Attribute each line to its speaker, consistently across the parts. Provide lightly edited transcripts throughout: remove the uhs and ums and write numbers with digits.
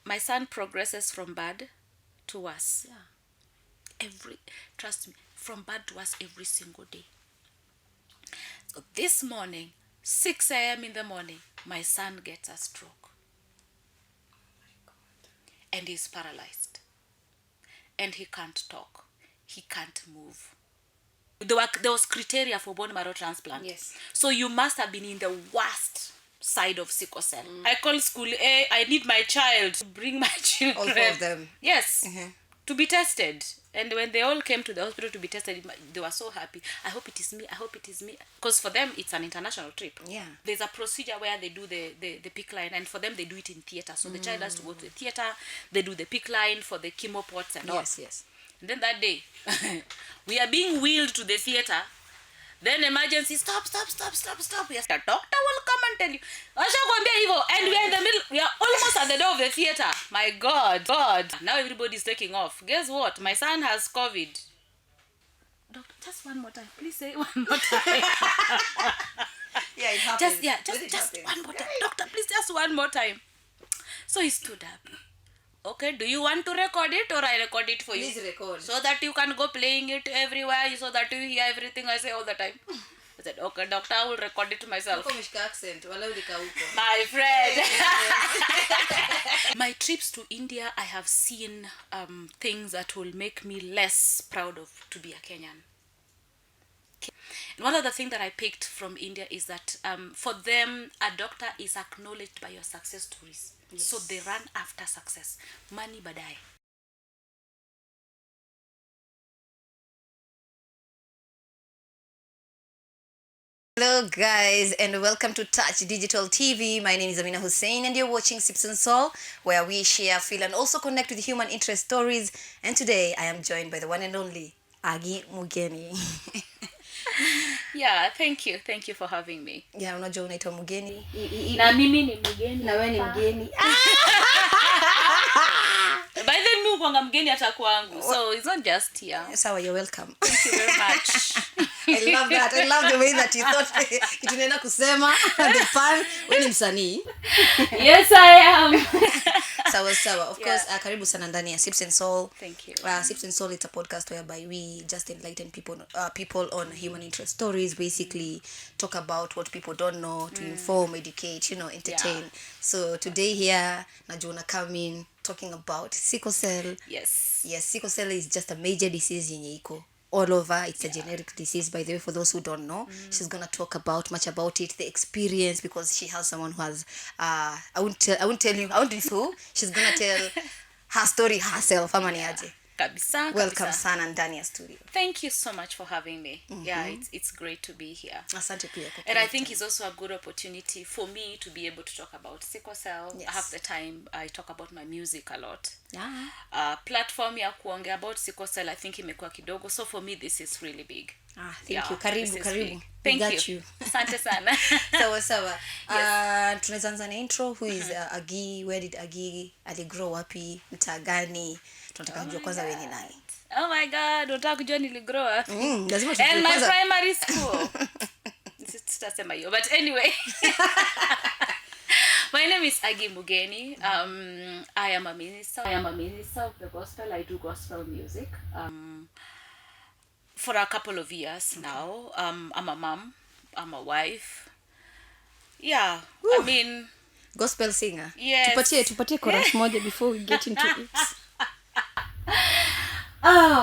Speaker 1: my son progresses from bad to worse. Trust me, from bad to worse every single day. So this morning, 6 a.m. in the morning, my son gets a stroke. And he's paralyzed. And he can't talk. He can't move. There was criteria for bone marrow transplant.
Speaker 2: Yes.
Speaker 1: So you must have been in the worst side of sickle cell. I call school A, I need my child to bring my children.
Speaker 2: All four of them.
Speaker 1: Yes. To be tested. And when they all came to the hospital to be tested, they were so happy. I hope it is me. I hope it is me. Because for them, it's an international trip.
Speaker 2: Yeah.
Speaker 1: There's a procedure where they do the PICC line, and for them, they do it in theater. So the child has to go to the theater. They do the PICC line for the chemo pots and all.
Speaker 2: Yes.
Speaker 1: And then that day, we are being wheeled to the theater. Then emergency, stop. Yes, the doctor will come and tell you. And we are in the middle, we are almost at the door of the theater. My God. Now everybody's taking off. Guess what? My son has COVID. Doctor, just one more time. Please say one more time.
Speaker 2: Yeah, it happens.
Speaker 1: Just one more time. Doctor, please, just one more time. So he stood up. Okay, do you want to record it or I record it for you?
Speaker 2: Please record.
Speaker 1: So that you can go playing it everywhere, so that you hear everything I say all the time. I said, okay, doctor, I will record it myself. My friend. My trips to India, I have seen things that will make me less proud of to be a Kenyan. And one of the things that I picked from India is that for them, a doctor is acknowledged by your success stories. Yes. So they run after success. Money badai.
Speaker 2: Hello guys, and welcome to Touch Digital TV. My name is Amina Hussein and you're watching Sips and Soul, where we share, feel and also connect with human interest stories. And today I am joined by the one and only Aggie Mugeni.
Speaker 1: Yeah, thank you for having me.
Speaker 2: Yeah, unajua unaitwa Mugeni.
Speaker 1: Na mimi ni mgeni.
Speaker 2: Na wewe ni mgeni.
Speaker 1: By then mimi kwanga mgeni hata kwangu. So it's not just here.
Speaker 2: Sawa, you're welcome.
Speaker 1: Thank you very much.
Speaker 2: I love that. I love the way that you thought kitu nenda kusema the fun. Wewe ni msanii.
Speaker 1: Yes, I am.
Speaker 2: Sawa. Of course, karibu sana ndani ya Sips and Soul.
Speaker 1: Thank you.
Speaker 2: Sips and Soul, it's a podcast whereby we just enlighten people on human interest stories, basically talk about what people don't know, to inform, educate, entertain. Yeah. So today here, Najuna come in talking about sickle cell.
Speaker 1: Yes,
Speaker 2: sickle cell is just a major disease yenye iko all over. It's a generic disease, by the way, for those who don't know. She's gonna talk much about it, the experience, because she has someone who has I won't tell you who. She's gonna tell her story herself. Aje.
Speaker 1: Kabisa.
Speaker 2: Welcome sana ndani ya studio.
Speaker 1: Thank you so much for having me. Yeah, it's great to be here.
Speaker 2: Asante pia.
Speaker 1: And I think it's also a good opportunity for me to be able to talk about sickle cell.
Speaker 2: Yes.
Speaker 1: Half the time I talk about my music a lot.
Speaker 2: Yeah.
Speaker 1: Platform ya kuongea about sickle cell I think imekuwa kidogo. So for me this is really big.
Speaker 2: Thank you. Karibu.
Speaker 1: Thank you. Asante sana.
Speaker 2: Sawa. Yes. Tunaweza anza na intro. Who is Aggie? Where did Aggie grow wapi? Mtaa gani? Tunataka kujua kwanza wewe ni nani.
Speaker 1: Oh my God, unataka kujua niligrow wapi?
Speaker 2: Lazima tujue.
Speaker 1: And my primary school. Sitasema hiyo, but anyway. My name is Agie Mugeni. I am a minister of the gospel. I do gospel music. For a couple of years now. I'm a mom. I'm a wife. Yeah. Woo. I mean,
Speaker 2: gospel singer.
Speaker 1: Yes.
Speaker 2: Tupatie chorus moja before we get into it.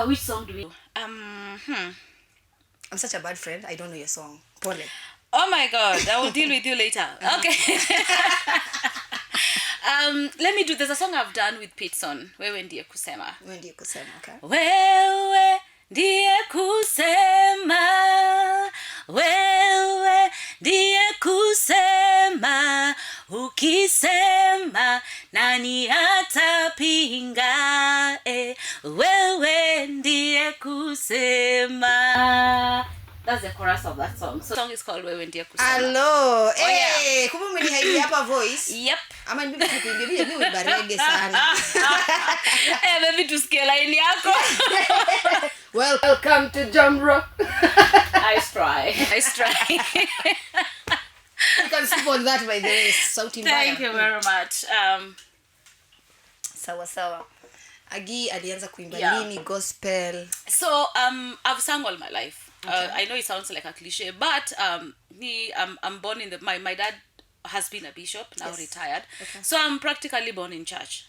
Speaker 1: Which song do we?
Speaker 2: I'm such a bad friend. I don't know your song. Pole.
Speaker 1: Oh my God, I will deal with you later. Okay. Let me do. There's a song I've done with Pitson. Wewe ndiye kusema.
Speaker 2: Okay.
Speaker 1: Wewe ndiye kusema. Wewe ndiye kusema. Ukisema nani atapinga? Wewe ndiye kusema. That's the chorus of that song. So the song is called Wewe ndiye kusema.
Speaker 2: Hello. Kumbe umenihaidi hapa voice.
Speaker 1: Yep.
Speaker 2: Ama nibibi kuingilia mimi barege sana.
Speaker 1: Baby tusikie line yako.
Speaker 2: Welcome to Jamrock.
Speaker 1: I try.
Speaker 2: You can support that by the way. Thank
Speaker 1: you very much.
Speaker 2: sawa sawa. Aggie alianza kuimba
Speaker 1: Yeah.
Speaker 2: lini gospel?
Speaker 1: So I've sung all my life. I know it sounds like a cliche, but I'm born in my dad has been a bishop, now retired.
Speaker 2: Okay.
Speaker 1: So I'm practically born in church.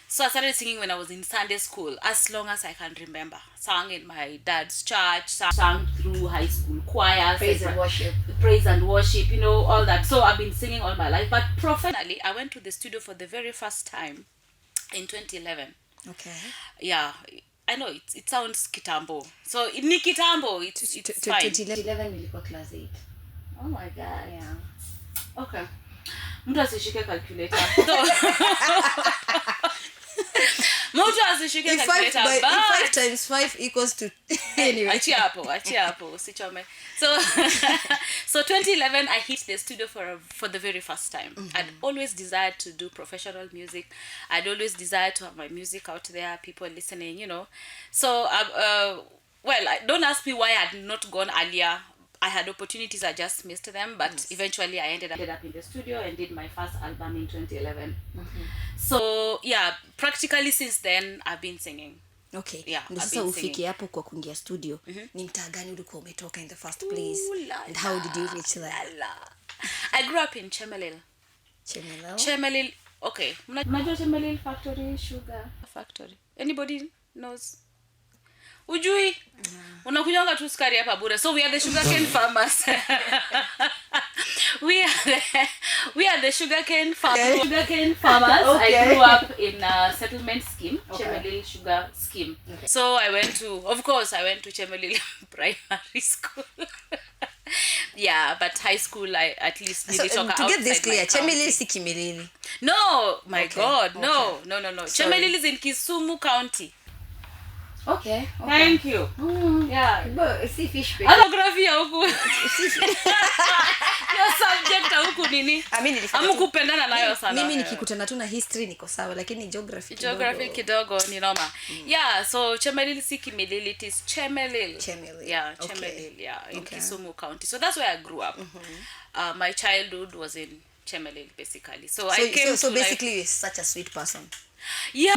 Speaker 1: So I started singing when I was in Sunday school, as long as I can remember. Sang in my dad's church, sang through high school choirs,
Speaker 2: Praise and worship,
Speaker 1: all that. So I've been singing all my life. But professionally, I went to the studio for the very first time in 2011.
Speaker 2: Okay.
Speaker 1: Yeah, I know it sounds kitambo. So ni kitambo, it's fine.
Speaker 2: 2011 nilikuwa class 8.
Speaker 1: Oh my god.
Speaker 2: Yeah.
Speaker 1: Okay. Mtu asishike calculator. So mtu asishike calculator.
Speaker 2: If 5 times 5 equals to anyway.
Speaker 1: Achia hapo, usichome. So 2011 I hit the studio for the very first time. I'd always desired to do professional music. I'd always desired to have my music out there, people listening, So don't ask me why I'd not gone earlier. I had opportunities, I just missed them, but eventually I ended up in the studio and did my first album in 2011. So yeah, practically since then I've been singing.
Speaker 2: Okay.
Speaker 1: Yeah,
Speaker 2: Ndio sasa ufike hapo kwa kuingia studio. Ni mtaa gani ulikuwa umetoka in the first place? And how did you reach there?
Speaker 1: I grew up in Chemelil. Chemelil. Okay. Mnajua Chemelil factory, sugar factory. Anybody knows? Ujui? Unakunyonga tu sukari hapa bure. So we are the sugarcane farmers. we are the sugarcane farmers. Sugarcane farmers. Okay. I grew up in a settlement scheme, Chemelil Sugar Scheme. Okay. So I went to Chemelil primary school. Yeah, but high school I at least
Speaker 2: so, to get this clear, Chemelil si Kimilili.
Speaker 1: No, my God, no. Chemelil is in Kisumu County.
Speaker 2: Okay.
Speaker 1: Thank you. Yeah.
Speaker 2: See fish bake.
Speaker 1: Geography huku. Your subject huku nini? Amukupendana nayo sana.
Speaker 2: Mimi nikikutana tu na history niko sawa, lakini geography
Speaker 1: kidogo ni noma. Yeah, so Chemelil si Kimilili, it is Chemelil. Yeah, Chemelil, in Kisumu County. So that's where I grew up. My childhood was in Chemelil basically. So I came
Speaker 2: so basically you're such a sweet person.
Speaker 1: Yeah,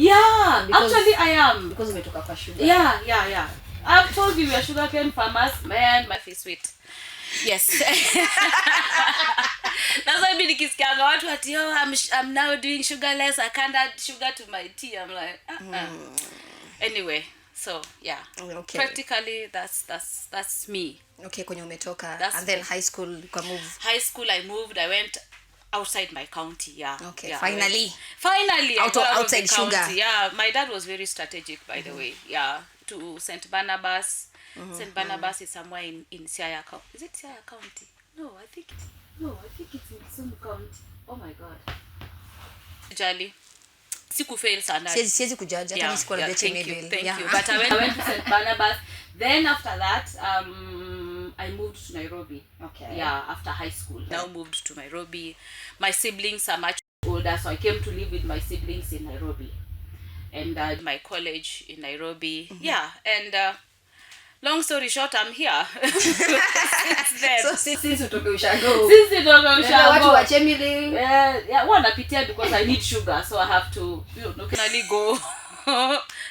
Speaker 1: actually I am.
Speaker 2: Because umetoka kwa sugar.
Speaker 1: Yeah. I've told you we are sugarcane farmers. Man, my face sweet. Yes. That's why mimi nikisikia watu ati I'm now doing sugarless. I can't add sugar to my tea. I'm like, Anyway, so yeah.
Speaker 2: Okay.
Speaker 1: Practically that's me.
Speaker 2: Okay, kwenye umetoka and then high school you move.
Speaker 1: High school I moved. I went outside my county.
Speaker 2: Okay.
Speaker 1: Yeah,
Speaker 2: Finally
Speaker 1: outside
Speaker 2: sugar.
Speaker 1: County. Yeah, my dad was very strategic, by the way. Yeah, to St. Barnabas. St. Barnabas is somewhere in Siaya County. Is it Siaya County? No, I think it's in Kisumu County. Oh my God. Jali. Siku fail sana.
Speaker 2: Siwezi kujaja hata nisikuwa na
Speaker 1: thank you. But I went to St. Barnabas. Then after that, I moved to Nairobi.
Speaker 2: Okay.
Speaker 1: Yeah, after high school. Now moved to Nairobi. My siblings are much older, so I came to live with my siblings in Nairobi. And my college in Nairobi. Yeah, and long story short, I'm here. Since then.
Speaker 2: So since utoke ushago.
Speaker 1: Watu
Speaker 2: wa Chemelil.
Speaker 1: Yeah, wanapitia because I need sugar, so I have to occasionally go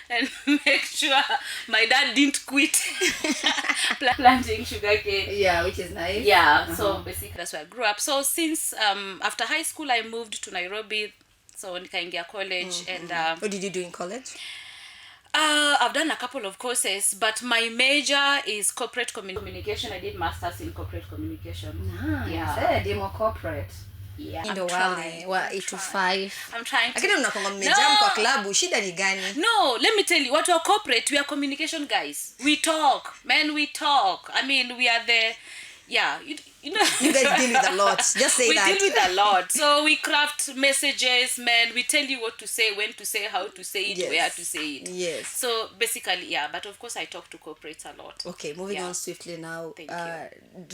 Speaker 1: and make sure my dad didn't quit planting sugarcane.
Speaker 2: Yeah, which is nice.
Speaker 1: Yeah, so basically that's where I grew up. So since after high school I moved to Nairobi, so nikaingia college. And
Speaker 2: what did you do in college?
Speaker 1: I've done a couple of courses, but my major is corporate communication. I did masters in corporate communication.
Speaker 2: Nice. Yeah, demo corporate.
Speaker 1: Yeah,
Speaker 2: ndio wale wa 8 to 5.
Speaker 1: I'm trying to.
Speaker 2: Lakini mnakonga mmejam kwa klabu, shida ni gani?
Speaker 1: No, let me tell you, what are corporate, we are communication guys. We talk. We talk. I mean, we are the you know
Speaker 2: you guys deal with a lot. Just say that.
Speaker 1: We deal with a lot. So we craft messages, we tell you what to say, when to say, how to say it, where to say it.
Speaker 2: Yes.
Speaker 1: So basically, but of course I talk to corporates a lot.
Speaker 2: Okay, moving on swiftly now.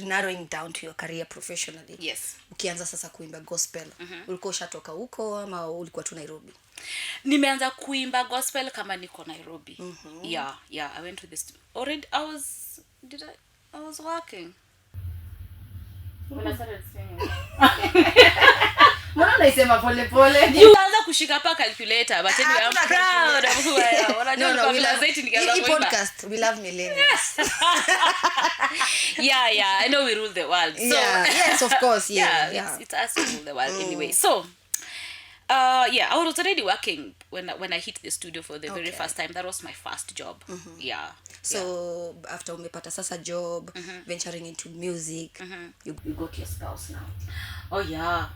Speaker 2: Narrowing down to your career professionally.
Speaker 1: Yes.
Speaker 2: Ukianza sasa kuimba gospel. Ulikuwa ushatoka huko ama ulikuwa tu Nairobi?
Speaker 1: Nimeanza kuimba gospel kama niko Nairobi. Yeah, I went to this already. I was working when I started singing.
Speaker 2: Mbona unaisema pole pole?
Speaker 1: Unaanza kushika pa calculator, but anyway, I'm proud of who I am.
Speaker 2: No, we love podcast. We love millennials.
Speaker 1: Yeah, I know we rule the world. So
Speaker 2: yes, of course, yeah.
Speaker 1: It's us who rule the world anyway. So I was already working when I hit the studio for the very first time. That was my first job. Yeah.
Speaker 2: So after umepata sasa job, venturing into music, you got your spouse now.
Speaker 1: Oh yeah.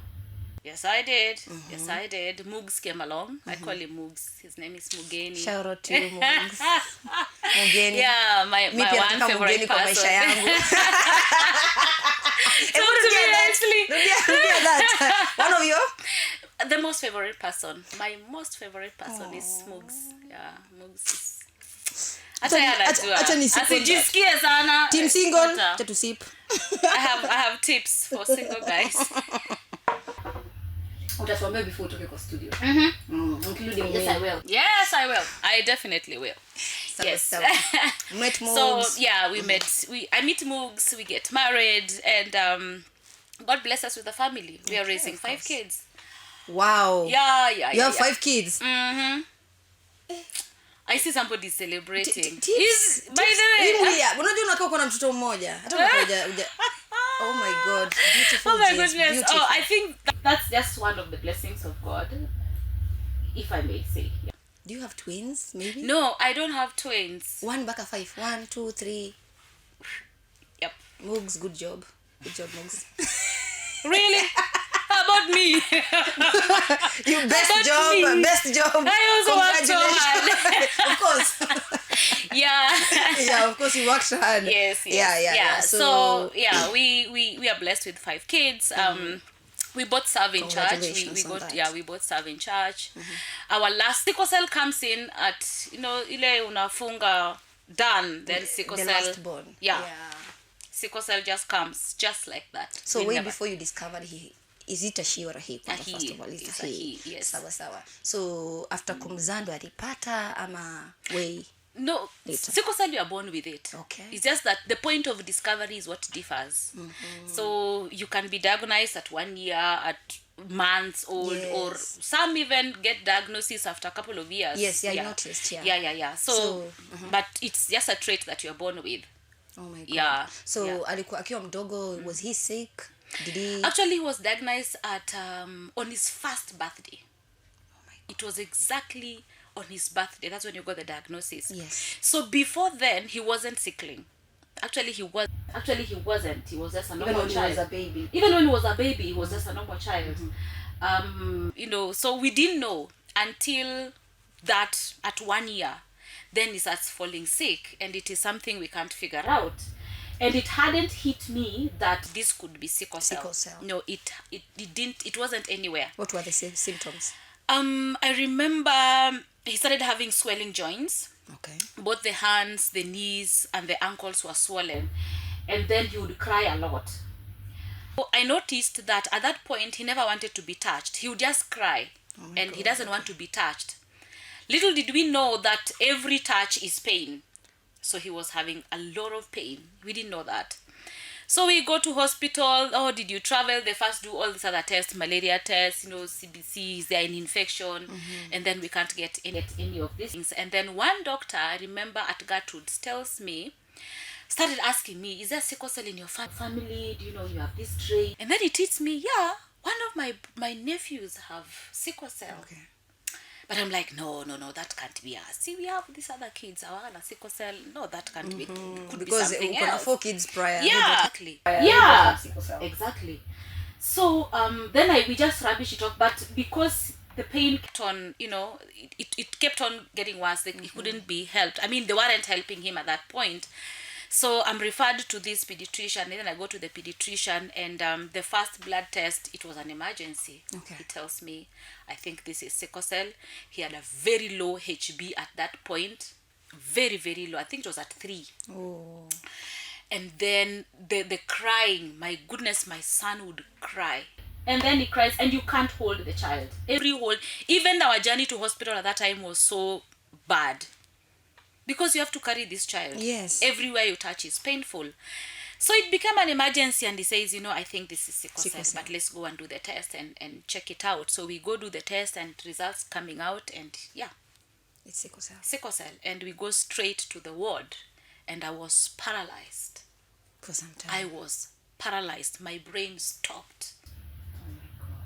Speaker 1: Yes, I did. Yes, I did. Mugs came along. I call him Mugs. His name is Mugeni.
Speaker 2: Shout out to you, Mugs. Mugeni.
Speaker 1: Yeah, my one favorite person.
Speaker 2: One of you?
Speaker 1: The most favorite person. My most favorite person is Mugs. Yeah, Mugs is... Asijisikie sana.
Speaker 2: Team single, to sip.
Speaker 1: I have tips for single guys.
Speaker 2: Utatuambia before utoke kwa studio. Including
Speaker 1: Yes, I will. I definitely will. Yes.
Speaker 2: Met Mugs.
Speaker 1: So yeah, I meet Mugs, we get married, and God bless us with a family. We are raising 5 kids.
Speaker 2: Wow.
Speaker 1: Yeah.
Speaker 2: You have 5 kids.
Speaker 1: I see somebody celebrating.
Speaker 2: By the way, unajua unakaa uko na mtoto mmoja. Hata unakuja. Oh my God. Beautiful.
Speaker 1: Oh my goodness. Beautiful. Oh, I think that's just one of the blessings of God, if I may say. Yeah.
Speaker 2: Do you have twins, maybe?
Speaker 1: No, I don't have twins.
Speaker 2: 1 baka 5. 1, 2, 3.
Speaker 1: Yep.
Speaker 2: Mugs, good job. Good job, Mugs.
Speaker 1: Really? How about me?
Speaker 2: You best job.
Speaker 1: I also worked so hard.
Speaker 2: Of course.
Speaker 1: Yeah,
Speaker 2: of course you worked hard.
Speaker 1: Yes. Yeah. So we are blessed with 5 kids. We both serve in church. We both serve in church. Our last sickle cell comes in at ile unafunga done, then sickle cell.
Speaker 2: The last born.
Speaker 1: Yeah. Sickle cell just comes just like that.
Speaker 2: So before you discovered is it a she or a he? First of all, it's a he.
Speaker 1: Yes.
Speaker 2: Sawa. So after kumzando alipata ama way?
Speaker 1: No, sickle cell you are born with it.
Speaker 2: Okay.
Speaker 1: It's just that the point of discovery is what differs. So you can be diagnosed at 1 year, at months old, or some even get diagnosis after a couple of years.
Speaker 2: Yes, I noticed.
Speaker 1: Yeah. So but it's just a trait that you're born with.
Speaker 2: Oh my God.
Speaker 1: Yeah.
Speaker 2: So alikuwa akiwa mdogo, was he sick? Did he?
Speaker 1: Actually, he was diagnosed at on his first birthday.
Speaker 2: Oh my God.
Speaker 1: It was exactly on his birthday. That's when you got the diagnosis.
Speaker 2: Yes.
Speaker 1: So before then, he wasn't sickling. Actually, he wasn't. He was just a normal child. Even when he was a baby, he was just a normal child. So we didn't know until that at 1 year, then he starts falling sick, and it is something we can't figure out. And it hadn't hit me that this could be sickle cell. No, it didn't. It wasn't anywhere.
Speaker 2: What were the symptoms?
Speaker 1: I remember he started having swelling joints.
Speaker 2: Okay.
Speaker 1: Both the hands, the knees, and the ankles were swollen, and then he would cry a lot. So I noticed that at that point he never wanted to be touched. He would just cry, and he doesn't want to be touched. Little did we know that every touch is pain. So he was having a lot of pain. We didn't know that. So we go to hospital. Oh, did you travel? They first do all these other tests, malaria tests, CBC, is there an infection? And then we can't get any of these things. And then one doctor, I remember at Gertrude's, started asking me, is there sickle cell in your family? Do you know you have this trait? And then he tells me, yeah, one of my nephews have sickle cell.
Speaker 2: Okay.
Speaker 1: But I'm like, no, that can't be us. See, we have these other kids, our sickle cell. No, that can't be. It could be something else.
Speaker 2: Because 4 kids prior.
Speaker 1: Yeah, exactly. Yeah, exactly. So then we just rubbish it off. But because the pain kept on, it kept on getting worse. It couldn't be helped. I mean, they weren't helping him at that point. So I'm referred to this pediatrician, and then I go to the pediatrician, and the first blood test, it was an emergency.
Speaker 2: Okay.
Speaker 1: He tells me, I think this is sickle cell. He had a very low HB at that point. Very, very low. I think it was at 3.
Speaker 2: Oh.
Speaker 1: And then the crying, my goodness, my son would cry. And then he cries, and you can't hold the child. Even our journey to hospital at that time was so bad. Because you have to carry this child.
Speaker 2: Yes.
Speaker 1: Everywhere you touch is painful. So it became an emergency, and he says, I think this is sickle
Speaker 2: Sickle
Speaker 1: cell,
Speaker 2: cell.
Speaker 1: but let's go and do the test and check it out. So we go do the test, and results coming out, and yeah,
Speaker 2: It's sickle cell.
Speaker 1: sickle cell. And we go straight to the ward, and I was paralyzed.
Speaker 2: For some time.
Speaker 1: I was paralyzed. My brain stopped.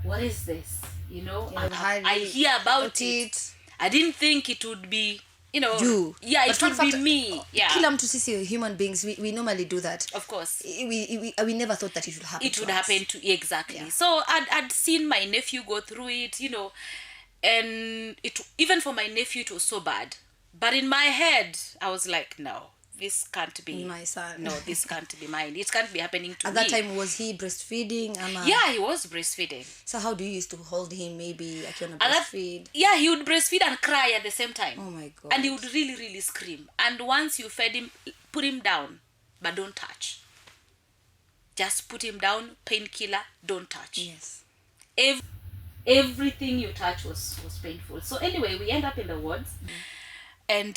Speaker 1: What is this? I hear about it. I didn't think it would be,
Speaker 2: You.
Speaker 1: Yeah,
Speaker 2: But
Speaker 1: it
Speaker 2: fun
Speaker 1: would be
Speaker 2: fact,
Speaker 1: me. Yeah.
Speaker 2: Kila mtu sisi human beings, we normally do that.
Speaker 1: Of course.
Speaker 2: We never thought that it would happen.
Speaker 1: It
Speaker 2: to
Speaker 1: would
Speaker 2: us.
Speaker 1: happen to exactly.
Speaker 2: Yeah.
Speaker 1: So I'd seen my nephew go through it, and it, even for my nephew, it was so bad. But in my head, I was like, no, this can't be
Speaker 2: My son.
Speaker 1: No, this can't be mine. It can't be happening to
Speaker 2: At
Speaker 1: me.
Speaker 2: that time, was he breastfeeding?
Speaker 1: Yeah, he was breastfeeding.
Speaker 2: So how do you used to hold him? Maybe akiona
Speaker 1: And that-
Speaker 2: breastfeed.
Speaker 1: yeah, he would breastfeed and cry at the same time.
Speaker 2: Oh my God.
Speaker 1: And he would really, really scream. And once you fed him, put him down, but don't touch. Just put him down, painkiller, don't touch.
Speaker 2: Yes.
Speaker 1: Everything you touch was painful. So anyway, we end up in the wards. And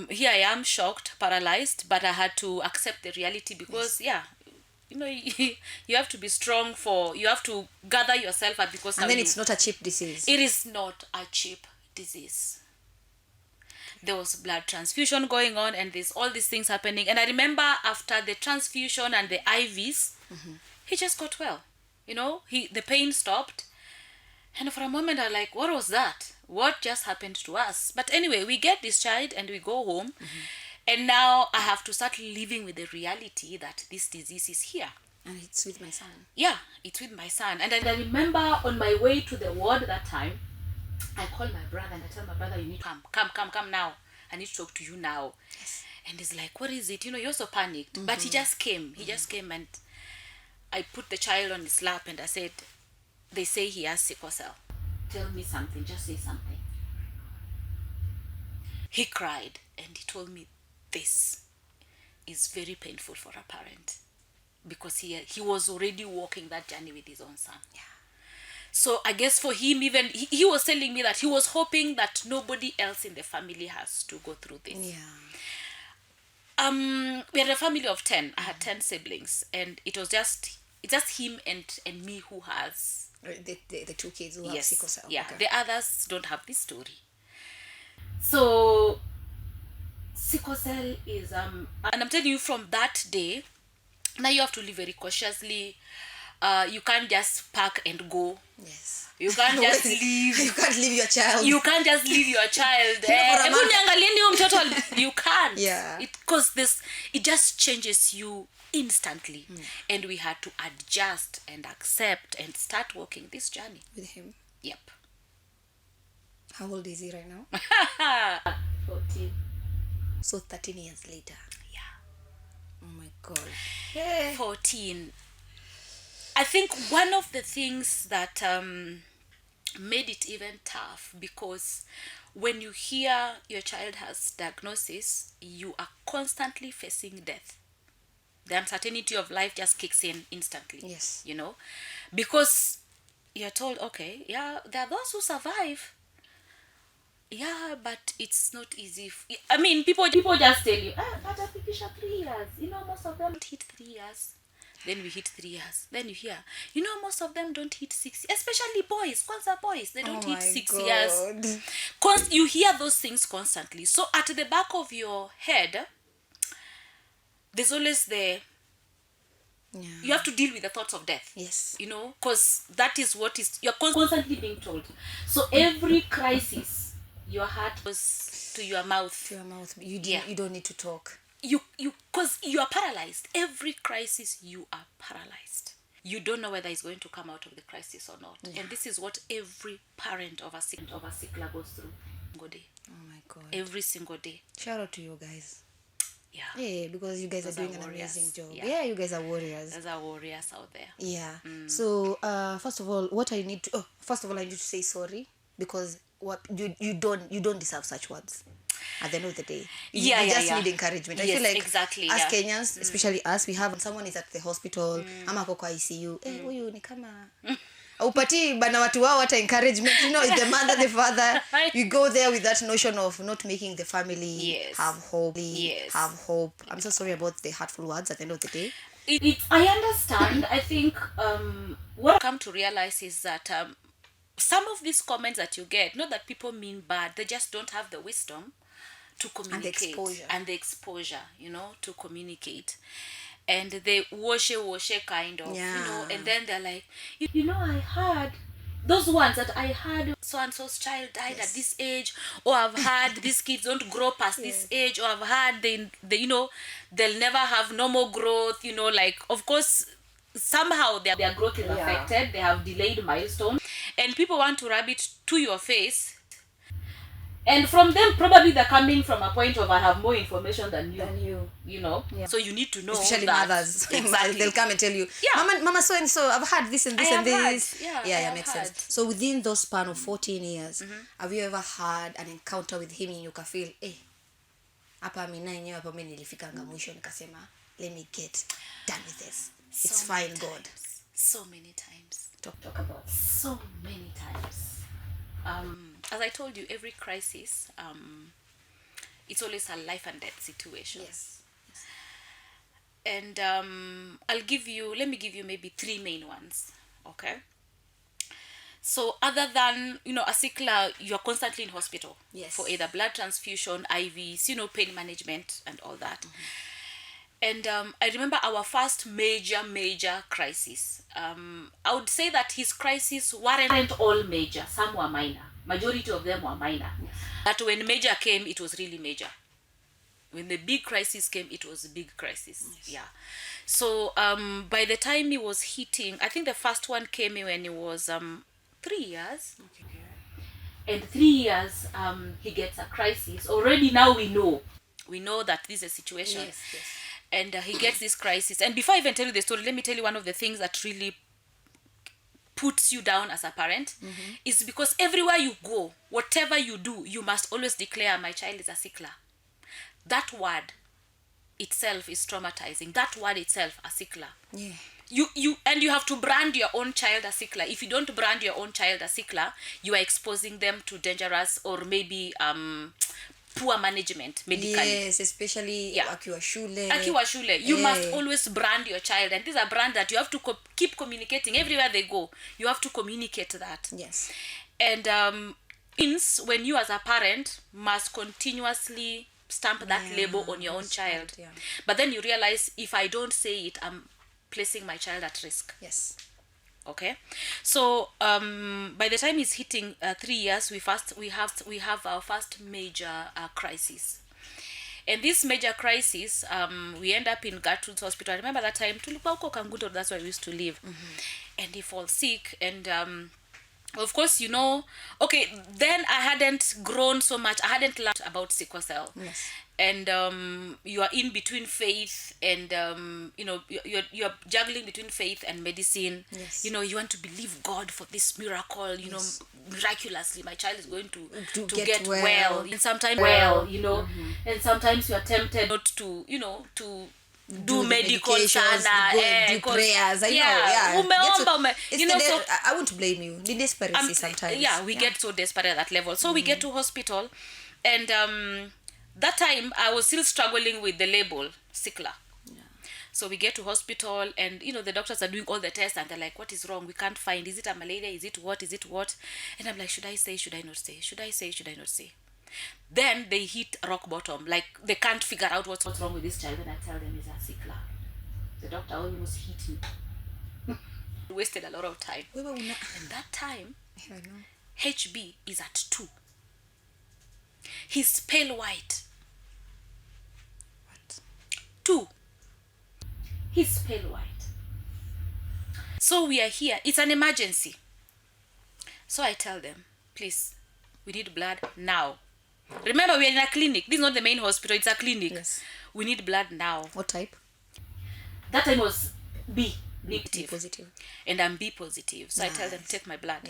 Speaker 1: here I am, shocked, paralyzed, but I had to accept the reality because, you have to be strong you have to gather yourself up because
Speaker 2: And then it's not a cheap disease.
Speaker 1: it is not a cheap disease. There was blood transfusion going on, and there's all these things happening. And I remember after the transfusion and the IVs, he just got well. The pain stopped. And for a moment, I was like, what was that? What just happened to us? But anyway, we get discharged and we go home. And now I have to start living with the reality that this disease is here.
Speaker 2: And it's with my son.
Speaker 1: Yeah, it's with my son. And I remember on my way to the ward that time, I called my brother and I tell my brother, you need to come now. I need to talk to you now.
Speaker 2: Yes.
Speaker 1: And he's like, what is it? He also panicked. But he just came. He just came, and I put the child on his lap and I said, they say he has sickle cell. Tell me something. Just say something. He cried and he told me, this is very painful for a parent, because he was already walking that journey with his own son.
Speaker 2: Yeah.
Speaker 1: So I guess for him, even he was telling me that he was hoping that nobody else in the family has to go through this.
Speaker 2: Yeah.
Speaker 1: We had a family of 10. I had 10 siblings, and it's just him and me who has
Speaker 2: The two kids who have sickle cell.
Speaker 1: Yeah.
Speaker 2: Okay.
Speaker 1: The others don't have this story. So sickle cell is and I'm telling you, from that day, now you have to live very cautiously. You can't just pack and go.
Speaker 2: Yes.
Speaker 1: You can't just leave.
Speaker 2: You can't leave your child.
Speaker 1: You can't just leave your child.
Speaker 2: For a
Speaker 1: Hebu
Speaker 2: month.
Speaker 1: niangalieni huyo mtoto. You can't.
Speaker 2: Yeah.
Speaker 1: Because it just changes you instantly. And we had to adjust and accept and start walking this journey.
Speaker 2: With him.
Speaker 1: Yep.
Speaker 2: How old is he right now?
Speaker 1: 14.
Speaker 2: So 13 years later.
Speaker 1: Yeah.
Speaker 2: Oh my God. Yeah.
Speaker 1: 14. I think one of the things that made it even tough, because when you hear your child has diagnosis, you are constantly facing death. The uncertainty of life just kicks in instantly.
Speaker 2: Yes.
Speaker 1: Because you're told, okay, yeah, there are those who survive. Yeah, but it's not easy. I mean, people just tell you, but I finished 3 years. Most of them don't hit 3 years. Then we hit 3 years. Then you hear, most of them don't hit 6 years. Especially boys. Kwanza boys, they don't hit 6 years. You hear those things constantly. So at the back of your head, there's always you have to deal with the thoughts of death.
Speaker 2: Yes.
Speaker 1: Because that is what you're constantly being told. So every crisis, your heart goes to your mouth.
Speaker 2: To your mouth. You don't need to talk.
Speaker 1: Because you are paralyzed. Every crisis, you are paralyzed. You don't know whether it's going to come out of the crisis or not. Yeah. And this is what every parent of a sickler goes through. Single day.
Speaker 2: Oh my God.
Speaker 1: Every single day.
Speaker 2: Shout out to you guys.
Speaker 1: Yeah.
Speaker 2: Yeah, because you guys
Speaker 1: Those
Speaker 2: are doing
Speaker 1: are
Speaker 2: an
Speaker 1: warriors.
Speaker 2: amazing job.
Speaker 1: Yeah.
Speaker 2: Yeah, you guys are warriors.
Speaker 1: There's our warriors out there.
Speaker 2: Yeah. So, first of all, I need to say sorry, because you don't deserve such words. At the end of the day, you just need encouragement. I feel like
Speaker 1: exactly,
Speaker 2: as Kenyans, especially us, we have someone is at the hospital, ama ako kwa ICU, huyu ni kama Upati bana watu wao hata encouragement, you know, the mother, the father, you go there with that notion of not making the family have hope. Have hope. I'm so sorry about the hurtful words at the end of the day.
Speaker 1: I understand. I think what I've come to realize is that some of these comments that you get, not that people mean bad, they just don't have the wisdom to communicate and the exposure, you know, to communicate. And they washe kind of, you know, and then they're like, you know, I heard those ones that I heard so and so's child died at this age, or I've heard these kids don't grow past this age, or I've heard they you know, they'll never have normal growth, you know, like, of course somehow their growth is affected, they have delayed milestones, and people want to rub it to your face. And from them, probably they're coming from a point of, I have more information than you know. So you need to know,
Speaker 2: especially
Speaker 1: that.
Speaker 2: mothers.
Speaker 1: Exactly.
Speaker 2: They'll come and tell you, Mama so and so, I've had this and this and this. Makes sense. So within those span of 14 years, have you ever had an encounter with him and you can feel, hapa mimi yenyewe hapa mimi nilifikanga mwisho nikasema, let me get done with this. It's fine, God.
Speaker 1: So many times. Talk about so many times. As I told you, every crisis, it's always a life and death situation.
Speaker 2: Yes.
Speaker 1: And let me give you maybe 3 main ones. Okay. So other than, you know, a sickler, you're constantly in hospital for either blood transfusion, IVs, you know, pain management and all that. And I remember our first major crisis. I would say that his crises weren't all major. Some were minor. Majority of them were minor. But when major came, it was really major. When the big crisis came, it was a big crisis. So by the time he was hitting, I think the first one came when he was 3 years. And 3 years, he gets a crisis. Already now we know that this is a situation. And he gets this crisis. And before I even tell you the story, let me tell you one of the things that really puts you down as a parent is because everywhere you go, whatever you do, you must always declare, my child is a sickler. That word itself is traumatizing. That word itself, a sickler. You have to brand your own child a sickler. If you don't brand your own child a sickler, you are exposing them to dangerous or maybe poor management medically.
Speaker 2: Yes, especially akiwa shule.
Speaker 1: You must always brand your child, and these are brands that you have to keep communicating everywhere they go. You have to communicate that.
Speaker 2: Yes.
Speaker 1: And when you as a parent must continuously stamp that label on your own child. But then you realize, if I don't say it, I'm placing my child at risk.
Speaker 2: Yes.
Speaker 1: Okay, so by the time he's hitting 3 years, we have our first major crisis. And this major crisis, we end up in Gertrude's hospital. I remember that time, tulikuwa huko Kangundo, that's where we used to live. And he falls sick, and of course, you know, okay, then I hadn't grown so much. I hadn't learned about sickle cell. And you are in between faith and you know, you're juggling between faith and medicine. You know, you want to believe God for this miracle, you know, miraculously my child is going to get well. And sometimes you know, and sometimes you are tempted not to, you know, to do medical sana,
Speaker 2: do prayers. I know. You know, so I won't blame you. The desperation sometimes.
Speaker 1: We get so desperate at that level. So we get to hospital, and that time I was still struggling with the label sickler. So we get to hospital, and you know, the doctors are doing all the tests, and they're like, what is wrong? We can't find, is it a malaria, is it what? And I'm like, should I say, should I not say? Should I say, should I not say? Then they hit rock bottom, like they can't figure out what's wrong with this child. And I tell them it's a sickler. The doctor almost hit me. Wasted a lot of time. And that time, HB is at 2. He's pale white.
Speaker 2: What?
Speaker 1: 2. He's pale white. So we are here. It's an emergency. So I tell them, please, we need blood now. Remember, we are in a clinic. This is not the main hospital. It's a clinic. We need blood now.
Speaker 2: What type?
Speaker 1: That time was B
Speaker 2: positive.
Speaker 1: And I'm B positive. So I tell them, take my blood.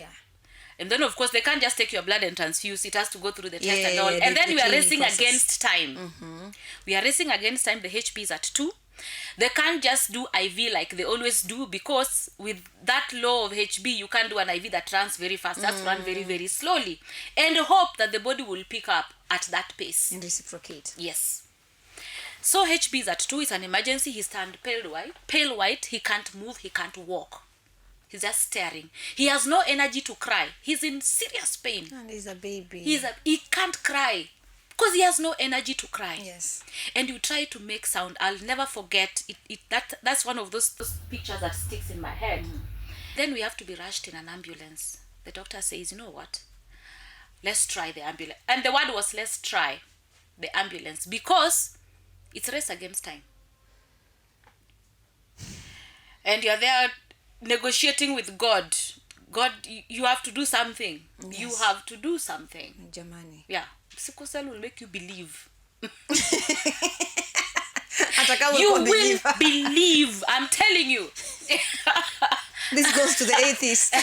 Speaker 1: And then, of course, they can't just take your blood and transfuse. It has to go through the test and all. And then we are racing against time. We are racing against time. The HP is at 2. They can't just do IV like they always do, because with that law of HB, you can't do an IV that runs very fast. That's run very, very slowly. And hope that the body will pick up at that pace.
Speaker 2: And reciprocate.
Speaker 1: Yes. So HB is at 2. It's an emergency. He's turned pale white. Pale white. He can't move. He can't walk. He's just staring. He has no energy to cry. He's in serious pain.
Speaker 2: And he's a baby.
Speaker 1: He can't cry because he has no energy to cry.
Speaker 2: Yes.
Speaker 1: And you try to make sound. I'll never forget it. That's one of those pictures that sticks in my head. Then we have to be rushed in an ambulance. The doctor says, you know what? Let's try the ambulance. And the word was, let's try the ambulance, because it's race against time. And you're there negotiating with God. God, you have to do something. Yes. You have to do something.
Speaker 2: Jamani.
Speaker 1: Yeah. Sickle cell will make you believe.
Speaker 2: You
Speaker 1: will believe. I'm telling you.
Speaker 2: This goes to the atheist.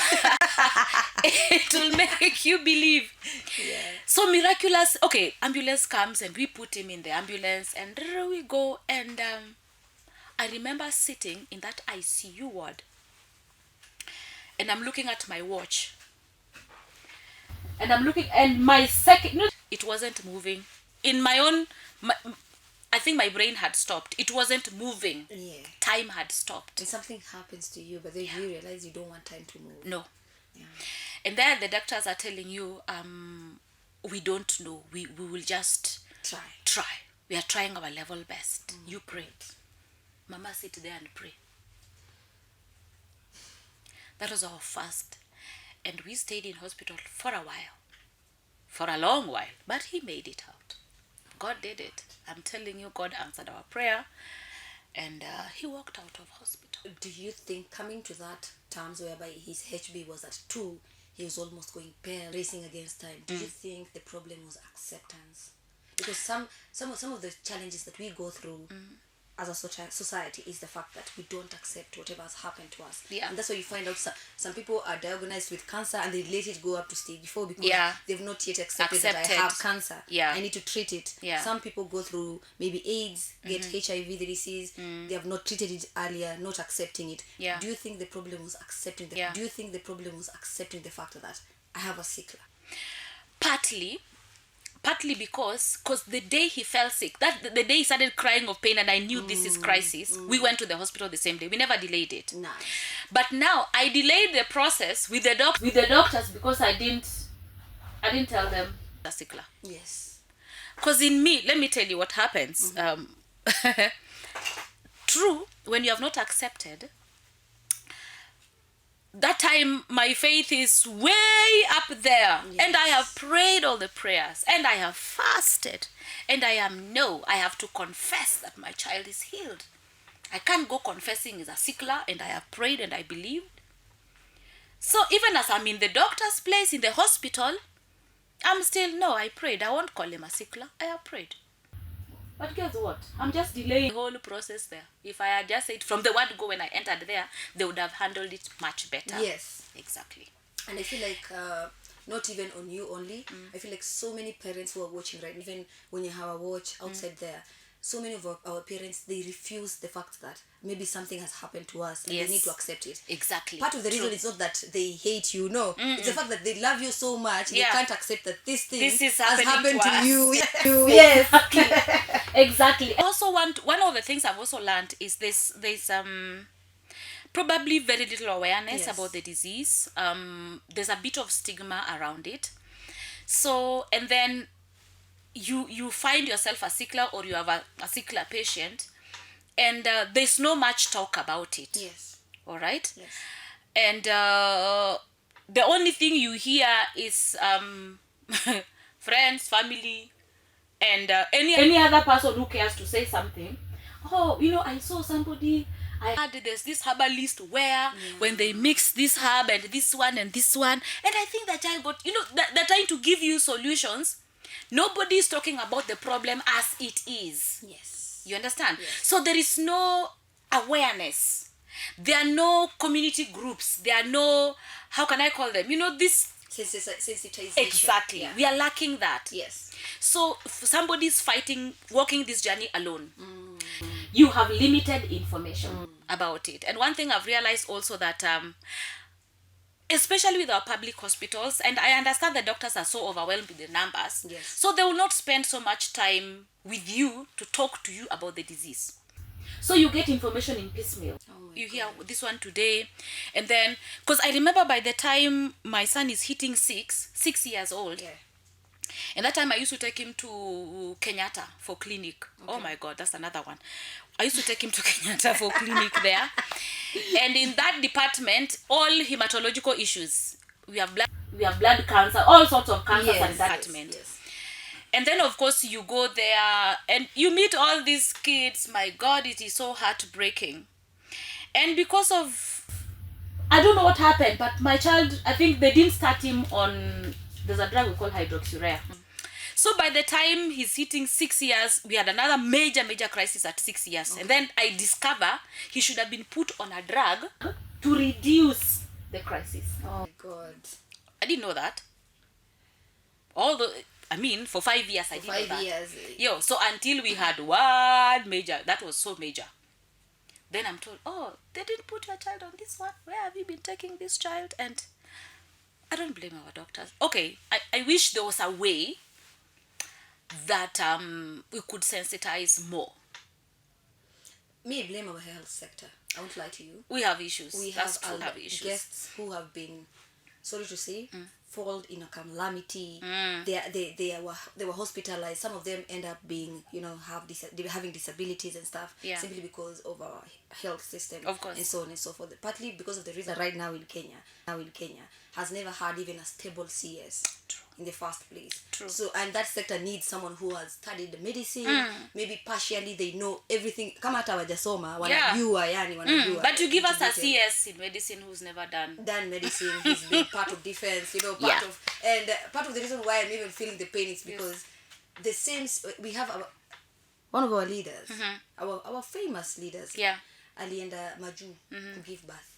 Speaker 1: It will make you believe. Yeah. So miraculous. Okay, ambulance comes and we put him in the ambulance and there we go. And I remember sitting in that ICU ward and I'm looking at my watch. And I'm looking, and my second, it wasn't moving. In I think my brain had stopped. It wasn't moving.
Speaker 2: Yeah.
Speaker 1: Time had stopped.
Speaker 2: And something happens to you, but then you realize you don't want time to move.
Speaker 1: No.
Speaker 2: Yeah.
Speaker 1: And then the doctors are telling you, we don't know. We will just try. We are trying our level best. You pray. Mama, sit there and pray. That was our first. And we stayed in hospital for a while. For a long while. But he made it out. God did it. I'm telling you, God answered our prayer. And he walked out of hospital.
Speaker 2: Do you think, coming to that terms whereby his HB was at 2, he was almost going pale, racing against time, do you think the problem was acceptance? Because some of the challenges that we go through as a society is the fact that we don't accept whatever has happened to us.
Speaker 1: Yeah.
Speaker 2: And that's why you find out some people are diagnosed with cancer and they let it go up to stage 4 because they've not yet accepted that I have cancer.
Speaker 1: Yeah.
Speaker 2: I need to treat it.
Speaker 1: Yeah.
Speaker 2: Some people go through maybe AIDS, get HIV, the disease. They have not treated it earlier, not accepting it.
Speaker 1: Yeah.
Speaker 2: Do you think the problem was accepting Do you think the problem was accepting the fact that I have a sickle?
Speaker 1: Partly because the day he fell sick, the day he started crying of pain and I knew this is crisis, we went to the hospital the same day. We never delayed it.
Speaker 2: Nice.
Speaker 1: But now I delayed the process with the doctors because I didn't tell them the sickle.
Speaker 2: Yes.
Speaker 1: Because in me, let me tell you what happens. True, when you have not accepted, that time my faith is way up there. Yes. And I have prayed all the prayers and I have fasted and I have to confess that my child is healed. I can't go confessing as a sickler, and I have prayed and I believed. So even as I'm in the doctor's place in the hospital, I'm still, I prayed. I won't call him a sickler. I have prayed. But guess what? I'm just delaying the whole process there. If I had just said from the word go when I entered there, they would have handled it much better.
Speaker 2: Yes.
Speaker 1: Exactly.
Speaker 2: And I feel like, not even on you only, I feel like so many parents who are watching, right? Even when you have a watch outside there, so many of our parents, they refuse the fact that maybe something has happened to us and they need to accept it.
Speaker 1: Exactly.
Speaker 2: Part of the reason is not that they hate you, no. It's the fact that they love you so much, they can't accept that this has happened to you.
Speaker 1: Yes. Exactly. Also, one of the things I've also learned is there's probably very little awareness about the disease. There's a bit of stigma around it. So, and then you find yourself a sickler or you have a sickler patient, and there's no much talk about it.
Speaker 2: Yes.
Speaker 1: All right?
Speaker 2: Yes.
Speaker 1: And the only thing you hear is friends, family, and any other person who cares to say something. Oh, I saw somebody, I heard there's this herbalist where when they mix this herb and this one, and I think that child got, they're trying to give you solutions. Nobody is talking about the problem as it is.
Speaker 2: Yes.
Speaker 1: You understand?
Speaker 2: Yes.
Speaker 1: So there is no awareness. There are no community groups. There are no, how can I call them? This
Speaker 2: sensitization.
Speaker 1: Exactly.
Speaker 2: Yeah.
Speaker 1: We are lacking that.
Speaker 2: Yes.
Speaker 1: So somebody's walking this journey alone. you have limited information about it. And one thing I've realized also that especially with our public hospitals, and I understand the doctors are so overwhelmed with the numbers,
Speaker 2: Yes.
Speaker 1: so they will not spend so much time with you to talk to you about the disease. So you get information in piecemeal. You hear this one today, and then, because I remember by the time my son is hitting 6 years old,
Speaker 2: Yeah.
Speaker 1: and that time I used to take him to Kenyatta for clinic. Oh my God, that's another one. I used to take him to Kenyatta for clinic there. And in that department, all hematological issues. We have blood cancer, all sorts of cancers
Speaker 2: Yes,
Speaker 1: in that
Speaker 2: yes,
Speaker 1: department.
Speaker 2: yes.
Speaker 1: And then of course you go there and you meet all these kids. My God, it is so heartbreaking. And because of, I don't know what happened, but my child, I think they didn't start him on, there's a drug we call hydroxyurea. So by the time he's hitting 6 years, we had another major crisis at 6 years. And then I discover he should have been put on a drug to reduce the crisis.
Speaker 2: Oh my God.
Speaker 1: I didn't know that. For 5 years, I didn't know that.
Speaker 2: 5 years.
Speaker 1: Yo, so until we had one major, that was so major. Then I'm told, oh, they didn't put your child on this one. Where have you been taking this child? And I don't blame our doctors. Okay, I wish there was a way that we could sensitize more.
Speaker 2: Me, blame our health sector. I won't lie to you.
Speaker 1: We have issues.
Speaker 2: We
Speaker 1: That's
Speaker 2: have
Speaker 1: true, have issues.
Speaker 2: guests who have been, sorry to say, fall in a calamity. They were hospitalized. Some of them end up being, having disabilities and stuff,
Speaker 1: Yeah.
Speaker 2: simply because of our health system,
Speaker 1: Of course.
Speaker 2: and so on and so forth. Partly because of the reason right now in Kenya has never had even a stable CS.
Speaker 1: True.
Speaker 2: In the first place.
Speaker 1: True.
Speaker 2: So, and that sector needs someone who has studied medicine. Maybe partially they know everything. Kama hata wajasoma wanajua, wanajua.
Speaker 1: But you give us a CS in medicine who's never done
Speaker 2: medicine. He's been part of defense, part of the reason why I'm even feeling the pain is because the same, we have one of our leaders, our famous leaders, alienda Maju to give birth.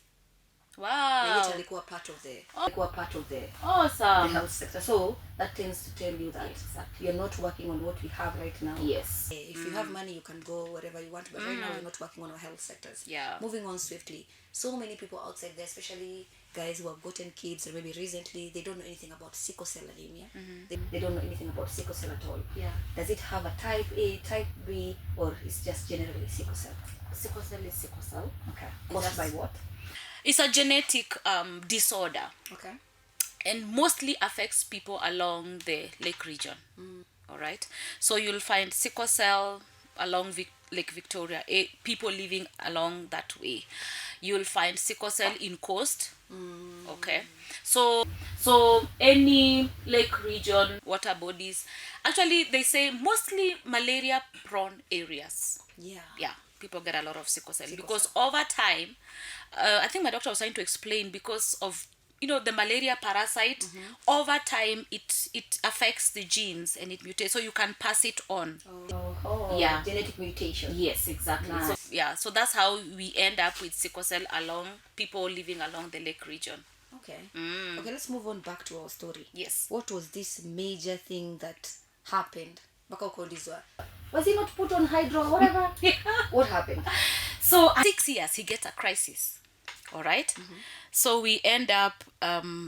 Speaker 1: Wow.
Speaker 2: Alikuwa part of the
Speaker 1: Awesome.
Speaker 2: the health sector. So that tends to tell you that
Speaker 1: Exactly.
Speaker 2: you're not working on what we have right now.
Speaker 1: Yes.
Speaker 2: If you have money, you can go wherever you want, but right now we're not working on our health sectors.
Speaker 1: Yeah.
Speaker 2: Moving on swiftly. So many people outside there, especially guys who have gotten kids, or maybe recently, they don't know anything about sickle cell anemia. They don't know anything about sickle cell at all.
Speaker 1: Yeah.
Speaker 2: Does it have a type A, type B, or it's just generally sickle cell?
Speaker 1: Sickle cell is sickle cell.
Speaker 2: Okay. Caused by what?
Speaker 1: It's a genetic disorder.
Speaker 2: Okay.
Speaker 1: And mostly affects people along the lake region. All right. So you'll find sickle cell along Lake Victoria, people living along that way. You'll find sickle cell in coast. Okay. So any lake region, water bodies. Actually, they say mostly malaria prone areas. Yeah. People get a lot of sickle cell because over time, I think my doctor was trying to explain, because of the malaria parasite, over time it affects the genes and it mutates, so you can pass it on. Yeah,
Speaker 2: genetic mutation.
Speaker 1: Yes, exactly.
Speaker 2: Nice.
Speaker 1: So that's how we end up with sickle cell along people living along the lake region.
Speaker 2: Okay. Okay, let's move on back to our story.
Speaker 1: Yes.
Speaker 2: What was this major thing that happened? Was he not put on hydro or whatever? What happened?
Speaker 1: So at 6 years he gets a crisis. All right. So we end up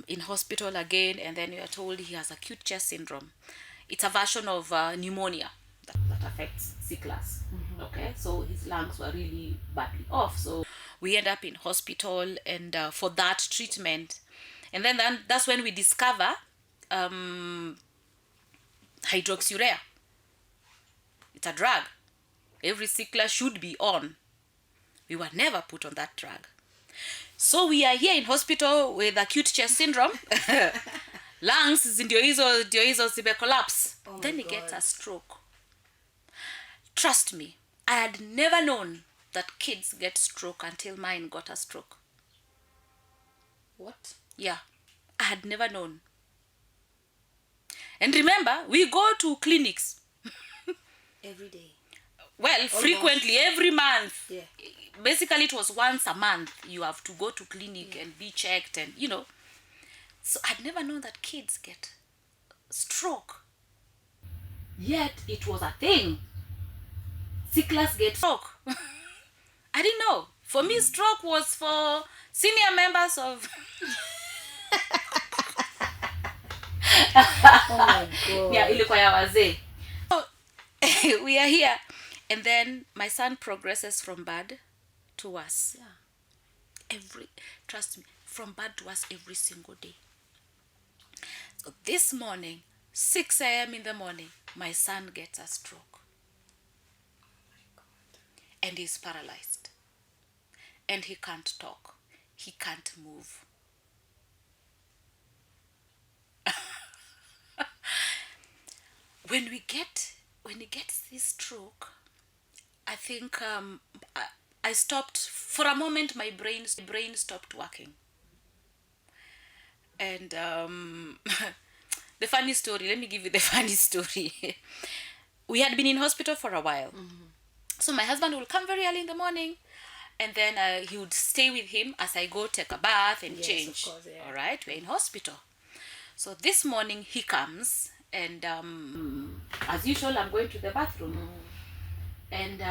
Speaker 1: in hospital again, and then we are told he has acute chest syndrome. It's a version of pneumonia that affects C class. Okay. So his lungs were really badly off. So we end up in hospital, and for that treatment, and then that's when we discover hydroxyurea. It's a drug every sickler should be on. We were never put on that drug. So we are here in hospital with acute chest syndrome. Lungs ndio hizo zibe collapse. Then he gets a stroke. Trust me, I had never known that kids get stroke until mine got a stroke.
Speaker 2: What?
Speaker 1: Yeah, I had never known. And remember, we go to clinics
Speaker 2: every day.
Speaker 1: Well, frequently, every month.
Speaker 2: Yeah.
Speaker 1: Basically, it was once a month. You have to go to clinic and be checked, and So I'd never known that kids get stroke. Yet it was a thing. Sicklers get stroke. I didn't know. For me, stroke was for senior members of...
Speaker 2: Oh my God.
Speaker 1: Yeah, ilikuwa ya wazee. So, we are here. And then my son progresses from bad to worse.
Speaker 2: Yeah.
Speaker 1: Trust me, from bad to worse every single day. So this morning, 6 a.m. in the morning, my son gets a stroke. And he's paralyzed. And he can't talk. He can't move. When he gets this stroke, I think I stopped for a moment. My brain stopped working. And the funny story. Let me give you the funny story. We had been in hospital for a while, so my husband will come very early in the morning, and then he would stay with him as I go take a bath and change.
Speaker 2: Of course, yeah.
Speaker 1: All right, we're in hospital. So this morning he comes, and as usual, I'm going to the bathroom, and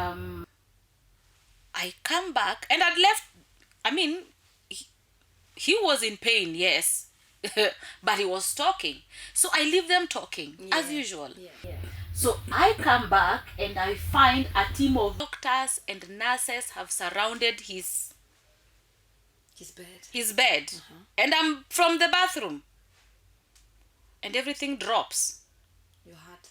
Speaker 1: I come back, and I'd left. I mean, he was in pain, yes, but he was talking. So I leave them talking as usual.
Speaker 2: Yeah.
Speaker 1: So I come back and I find a team of doctors and nurses have surrounded his bed. And I'm from the bathroom. And everything drops.
Speaker 2: Your heart.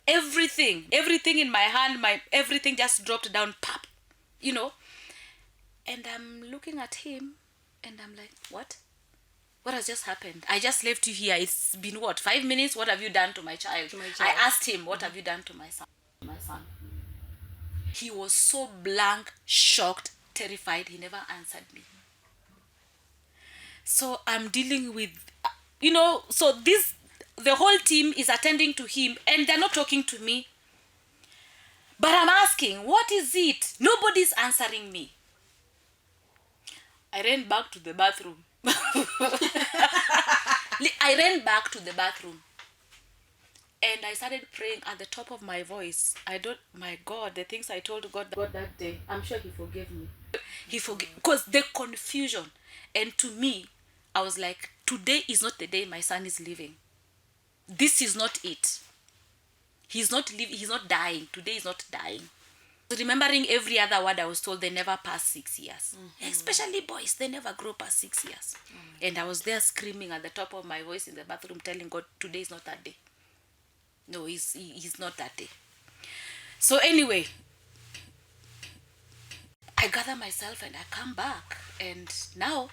Speaker 1: Everything in my hand, everything just dropped down, pop, And I'm looking at him and I'm like, what? What has just happened? I just left you here. It's been 5 minutes? What have you done to my child? I asked him, what have you done to my son? He was so blank, shocked, terrified. He never answered me. So I'm dealing with, so the whole team is attending to him and they're not talking to me. But I'm asking, what is it? Nobody's answering me. I ran back to the bathroom. I ran back to the bathroom. And I started praying at the top of my voice. My God, the things I told God that day, I'm sure he forgave me. Because the confusion. And to me, I was like, today is not the day my son is leaving. This is not it. He's not living. He's not dying. Today is not dying. Remembering every other word I was told, they never pass 6 years. Especially boys, they never grow past 6 years. And I was there screaming at the top of my voice in the bathroom, telling God, today is not that day. No, he's not that day. So anyway, I gather myself and I come back. And now,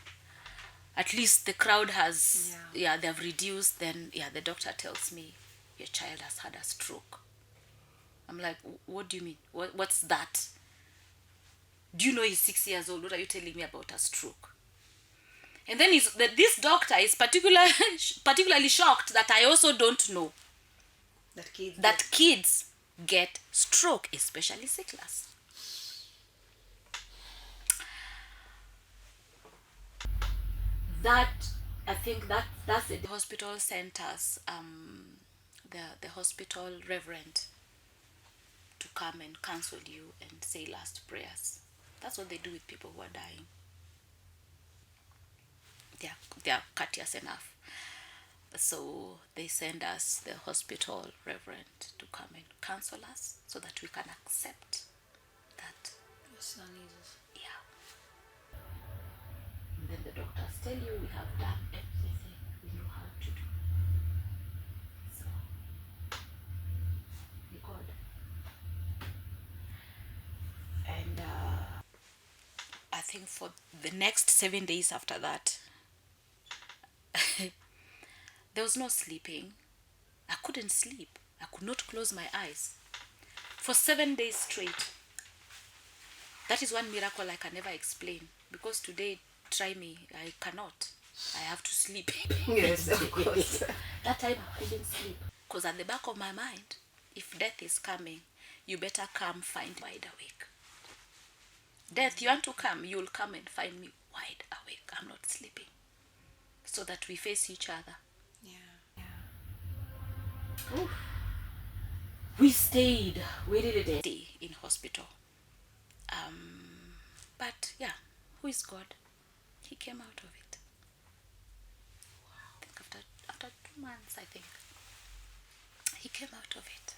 Speaker 1: at least the crowd has, they've reduced. Then, the doctor tells me, your child has had a stroke. I'm like, what do you mean? What's that? Do you know he's 6 years old? What are you telling me about a stroke? And then this doctor is particularly shocked that I also don't know that kids get stroke, especially sicklers. I think that's the hospital centers, the hospital reverend to come and counsel you and say last prayers. That's what they do with people who are dying. They are courteous enough. So they send us the hospital reverend to come and counsel us so that we can accept that.
Speaker 2: Your son is.
Speaker 1: Yeah. And then the doctors tell you we have done everything we know how to do. So, we God. And I think for the next 7 days after that, there was no sleeping. I couldn't sleep. I could not close my eyes. For 7 days straight. That is one miracle I can never explain. Because today, try me, I cannot. I have to sleep.
Speaker 2: Yes, of course.
Speaker 1: That time I couldn't sleep. Because at the back of my mind, if death is coming, you better come find me wide awake. Death, you want to come, you'll come and find me wide awake. I'm not sleeping. So that we face each other. Oof. We really did stay in hospital. But yeah, who is God? He came out of it. I think after 2 months, I think. He came out of it.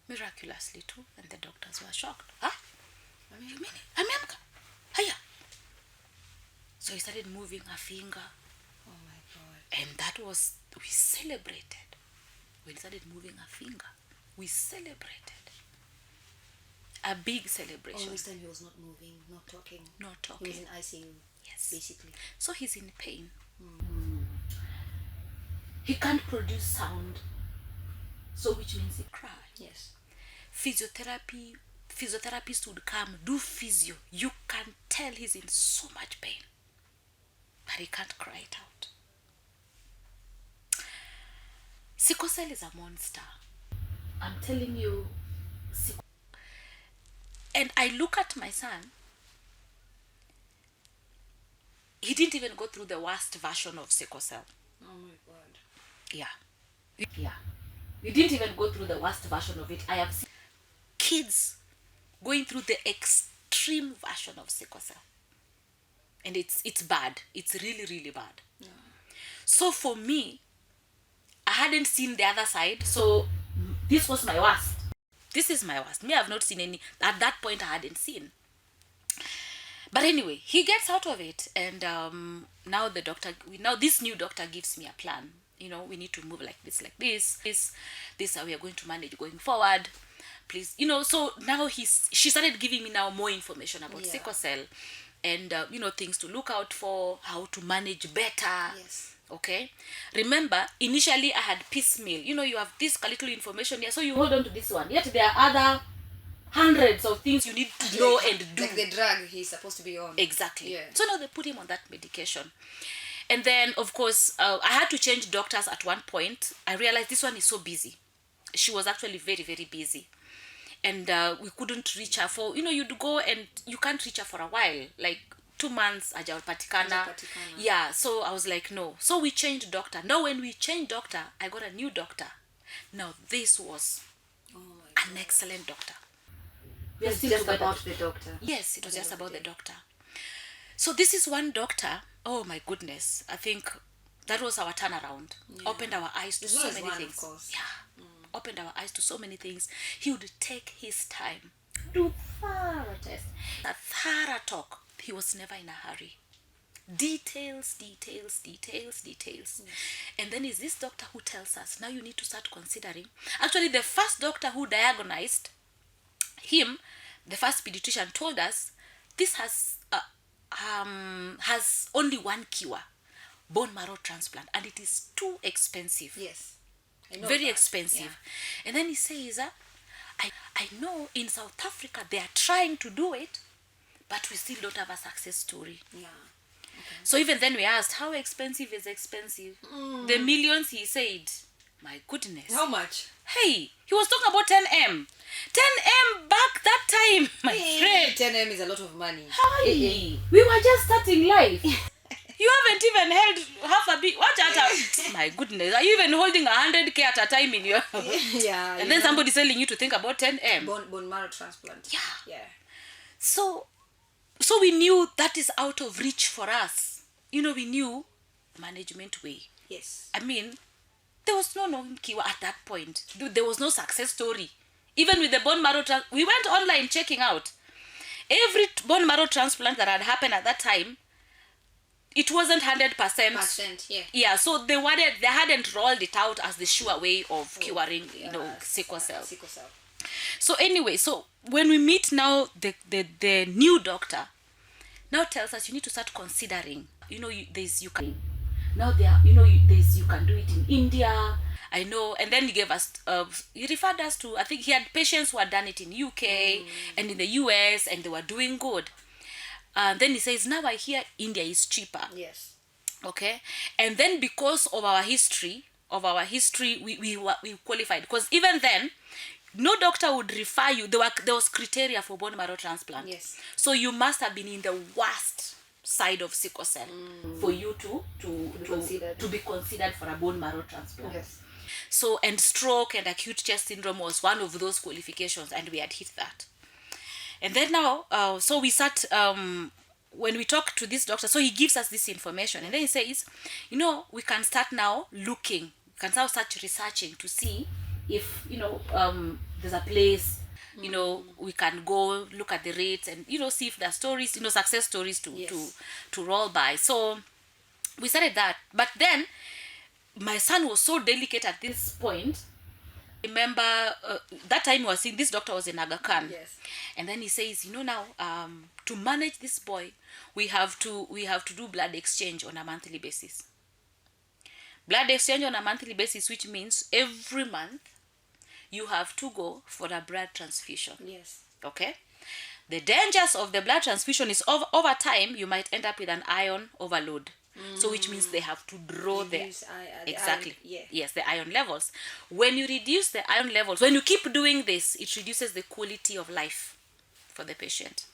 Speaker 1: Miraculously too, and the doctors were shocked. Huh? Ameamka. Hiya. So he started moving a finger.
Speaker 2: Oh my God.
Speaker 1: And that was, we celebrated. When he started moving a finger, we celebrated. A big celebration.
Speaker 2: All this time he was not moving, not talking.
Speaker 1: Not talking.
Speaker 2: He was in ICU.
Speaker 1: Yes.
Speaker 2: Basically.
Speaker 1: So he's in pain. He can't produce sound. So which means he cries.
Speaker 2: Yes.
Speaker 1: Physiotherapist would come, do physio. You can tell he's in so much pain. But he can't cry it out. Sickle cell is a monster. I'm telling you. And I look at my son. He didn't even go through the worst version of sickle cell.
Speaker 2: Oh my God.
Speaker 1: Yeah. Yeah. We didn't even go through the worst version of it. I have seen kids going through the extreme version of sickle cell. And it's bad. It's really, really bad. Yeah. So for me, I hadn't seen the other side. So this was my worst. This is my worst. Me, I've not seen any. At that point, I hadn't seen. But anyway, he gets out of it. And now this new doctor gives me a plan. We need to move like this. This is how we are going to manage going forward. Please, so now she started giving me now more information about sickle cell and, things to look out for, how to manage better.
Speaker 2: Yes.
Speaker 1: Okay. Remember, initially I had piecemeal. You have this little information here, so you hold on to this one. Yet there are other hundreds of things you need to know and do.
Speaker 2: Like the drug he's supposed to be on.
Speaker 1: Exactly.
Speaker 2: Yeah.
Speaker 1: So now they put him on that medication. And then, of course, I had to change doctors at one point. I realized this one is so busy. She was actually very, very busy. And we couldn't reach her for, you'd go and you can't reach her for a while. Like 2 months, hajapatikana. Yeah, so I was like, no. So we changed doctor. Now when we changed doctor, I got a new doctor. Now this was an excellent doctor.
Speaker 2: It was just about the doctor.
Speaker 1: Yes, it was just about the doctor. So this is one doctor. Oh my goodness. I think that was our turnaround. Yeah. Opened our eyes to so many things. Of course. Yeah. Opened our eyes to so many things. He would take his time. Do thorough test. A thorough talk. He was never in a hurry. Details. And then is this doctor who tells us, now you need to start considering. Actually, the first doctor who diagnosed him, the first pediatrician, told us, this has only one cure, bone marrow transplant, and it is too expensive.
Speaker 2: Yes, I know
Speaker 1: very
Speaker 2: that.
Speaker 1: Expensive.
Speaker 2: Yeah.
Speaker 1: And then he says, I know in South Africa they are trying to do it, but we still don't have a success story.
Speaker 2: Yeah. Okay.
Speaker 1: So even then we asked, how expensive is expensive? The millions, he said. My goodness.
Speaker 2: How much?
Speaker 1: Hey, he was talking about 10M. 10M back that time, my friend.
Speaker 2: 10M is a lot of money.
Speaker 1: Hi. We were just starting life. You haven't even held half a bit. Watch out. My goodness. Are you even holding 100K at a time in your...
Speaker 2: Yeah.
Speaker 1: And then somebody's telling you to think about 10M.
Speaker 2: Bone marrow transplant.
Speaker 1: Yeah.
Speaker 2: Yeah.
Speaker 1: So we knew that is out of reach for us. We knew management way.
Speaker 2: Yes.
Speaker 1: I mean, there was no known cure at that point. There was no success story. Even with the bone marrow transplant, we went online checking out. Every bone marrow transplant that had happened at that time, it wasn't 100%.
Speaker 2: Yeah.
Speaker 1: Yeah, so they hadn't rolled it out as the sure way of curing, sickle cell.
Speaker 2: Sickle cell.
Speaker 1: So anyway, so when we meet now, the new doctor now tells us you need to start considering. You can do it in India. I know. And then he gave us, he referred us to, I think he had patients who had done it in UK and in the US, and they were doing good. Then he says, now I hear India is cheaper.
Speaker 2: Yes.
Speaker 1: Okay. And then because of our history, we qualified. Because even then, no doctor would refer you. There was criteria for bone marrow transplant.
Speaker 2: Yes.
Speaker 1: So you must have been in the worst side of sickle cell for you to be considered for a bone marrow transplant.
Speaker 2: Yes.
Speaker 1: So, and stroke and acute chest syndrome was one of those qualifications, and we had hit that. And then now, so we start, when we talk to this doctor, so he gives us this information. And then he says, we can start now looking. We can now start researching to see if, there's a place, we can go look at the rates and, see if there are stories, success stories to roll by. So we started that. But then my son was so delicate at this point. Remember that time we were seeing this doctor was in Aga Khan.
Speaker 2: Yes.
Speaker 1: And then he says, now to manage this boy, we have to do blood exchange on a monthly basis. Blood exchange on a monthly basis, which means every month you have to go for a blood transfusion.
Speaker 2: Yes.
Speaker 1: Okay. The dangers of the blood transfusion is over time you might end up with an iron overload. So which means they have to draw
Speaker 2: Reduce
Speaker 1: the
Speaker 2: iron, yeah.
Speaker 1: Yes, the iron levels. When you reduce the iron levels, when you keep doing this, it reduces the quality of life for the patient.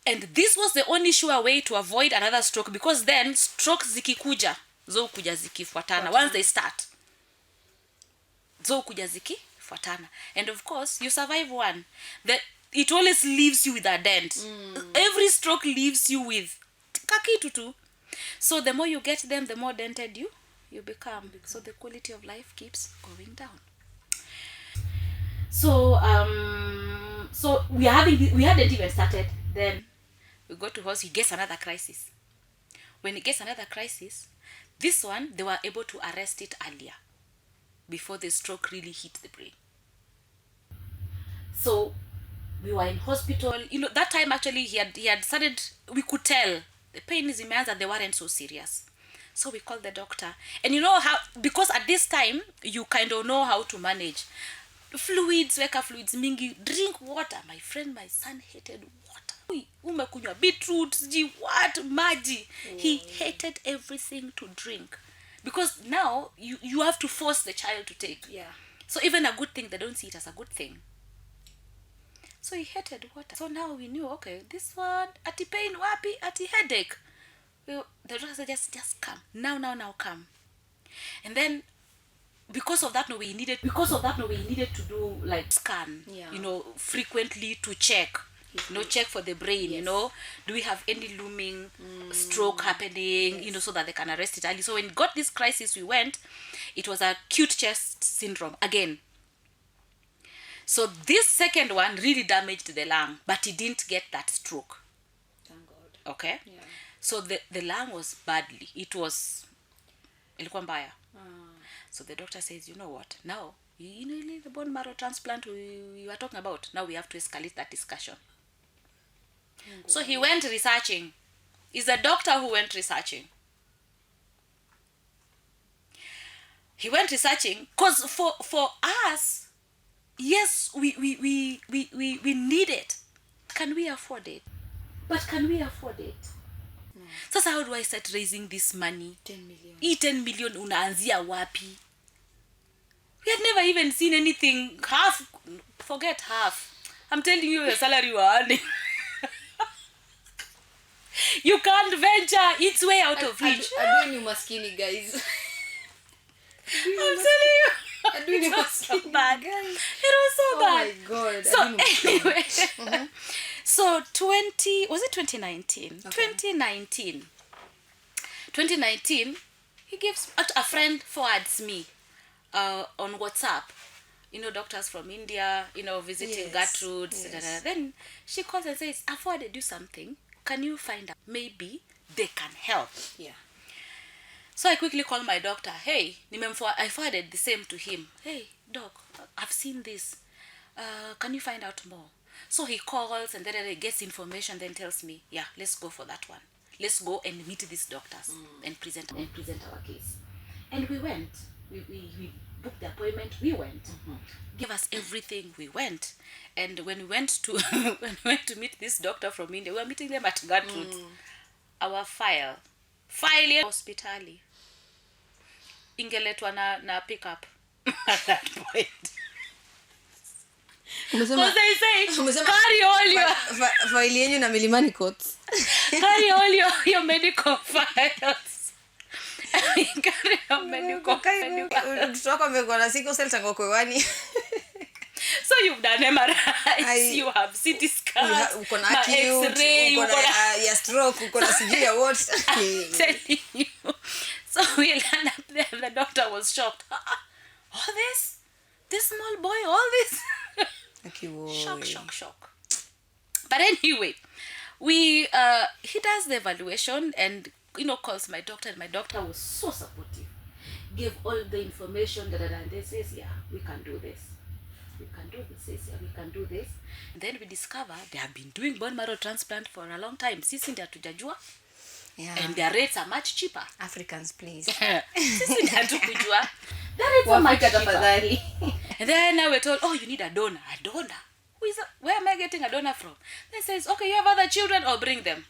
Speaker 1: And this was the only sure way to avoid another stroke, because then strokes zikikuja, zo kuja zikifuatana. Once they start, zo kuja zikifuatana. And of course, you survive one. It always leaves you with a dent. Every stroke leaves you with kakitu tu. So the more you get them, the more dented you become. So the quality of life keeps going down. So we hadn't even started. Then we go to hospital. He gets another crisis. When he gets another crisis, this one they were able to arrest it earlier, before the stroke really hit the brain. So we were in hospital. That time actually he had started, we could tell the pain is immense and they weren't so serious. So we called the doctor. And how, because at this time you kind of know how to manage fluids, weka fluids mingi, drink water. My son hated water. Umekunywa beetroot, what, maji. He hated everything to drink, because now you have to force the child to take.
Speaker 2: Yeah.
Speaker 1: So even a good thing, they don't see it as a good thing. So he hated water. So now we knew, okay, this one, ati pain wapi, ati headache. The doctor said, just come. Now come. And then, because of that, we needed to do like scan, frequently to check. Check for the brain,
Speaker 2: Yes.
Speaker 1: Do we have any looming stroke happening,
Speaker 2: Yes.
Speaker 1: so that they can arrest it early. So when we got this crisis, it was acute chest syndrome again. So this second one really damaged the lung, but he didn't get that stroke.
Speaker 2: Thank God.
Speaker 1: Okay?
Speaker 2: Yeah.
Speaker 1: So the lung was badly. Ilikuwa mbaya. So the doctor says, you know what? Now, the bone marrow transplant we were talking about, now we have to escalate that discussion. So he went researching. It's the doctor who went researching. He went researching because for us, yes, we need it. Can we afford it? But can we afford it? No. So how do I start raising this money?
Speaker 2: 10 million.
Speaker 1: Hii 10 million unaanzia wapi? We had never even seen anything half. Forget half. I'm telling you the salary you are earning. You can't venture. It's way out of reach.
Speaker 2: I'm doing you maskini, guys.
Speaker 1: I'm telling you.
Speaker 2: It was so
Speaker 1: bad. It was so bad.
Speaker 2: Oh my God.
Speaker 1: So anyway, so 2019? Okay. 2019, he gives, a friend forwards me on WhatsApp, doctors from India, visiting Gertrude.
Speaker 2: Yes.
Speaker 1: Then she calls and says, I forwarded you something. Can you find out? Maybe they can help.
Speaker 2: Yeah.
Speaker 1: So I quickly called my doctor. Hey, I forwarded the same to him. Hey, doc, I've seen this. Can you find out more? So he calls and then he gets information, then tells me, yeah, let's go for that one. Let's go and meet these doctors and present our case. And we went. We booked the appointment. We went. Give us everything. We went. And when we went to meet this doctor from India, we were meeting them at Gertrude. Our file hospitali ingeletwa na pick up at that point. Because they say carry all your
Speaker 2: file yenyu na Milimani Courts.
Speaker 1: Carry all your medical files. Carry your medical files.
Speaker 2: Mtoto wako amekuwa na sickle cell tangu kwani.
Speaker 1: So you've done MRIs, you have CT scans,
Speaker 2: uko na acute,
Speaker 1: X-ray,
Speaker 2: uko na ya stroke, uko na sijui ya what.
Speaker 1: I'm telling you. So we landed up there, the doctor was shocked. All this small boy, all this. Shock. But anyway, he does the evaluation and calls my doctor, and my doctor was so supportive. Gave all the information and they says, yeah, we can do this. We can do this. Says, yeah, we can do this. And then we discover they have been doing bone marrow transplant for a long time. Sisi ndio hatujajua.
Speaker 2: Yeah.
Speaker 1: And their rates are much cheaper.
Speaker 2: Africans, please.
Speaker 1: Sisi ndio hatukujua. Their rates are much cheaper. And then now we're told, oh, you need a donor. A donor? Where am I getting a donor from? They says, okay, you have other children, or bring them.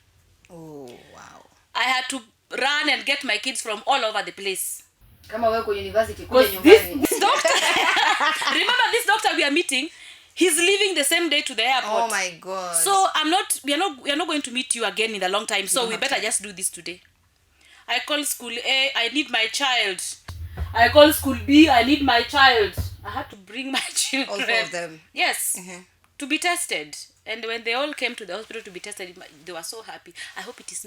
Speaker 2: Oh, wow.
Speaker 1: I had to run and get my kids from all over the place.
Speaker 2: Kama wewe kwa university kule nyumbani.
Speaker 1: This doctor, remember this doctor we are meeting, he's leaving the same day to the airport.
Speaker 2: Oh my God.
Speaker 1: So we are not going to meet you again in a long time. So we better just do this today. I call school A, I need my child. I call school B, I need my child. I had to bring my children.
Speaker 2: All four of them.
Speaker 1: Yes. To be tested. And when they all came to the hospital to be tested, they were so happy. I hope it is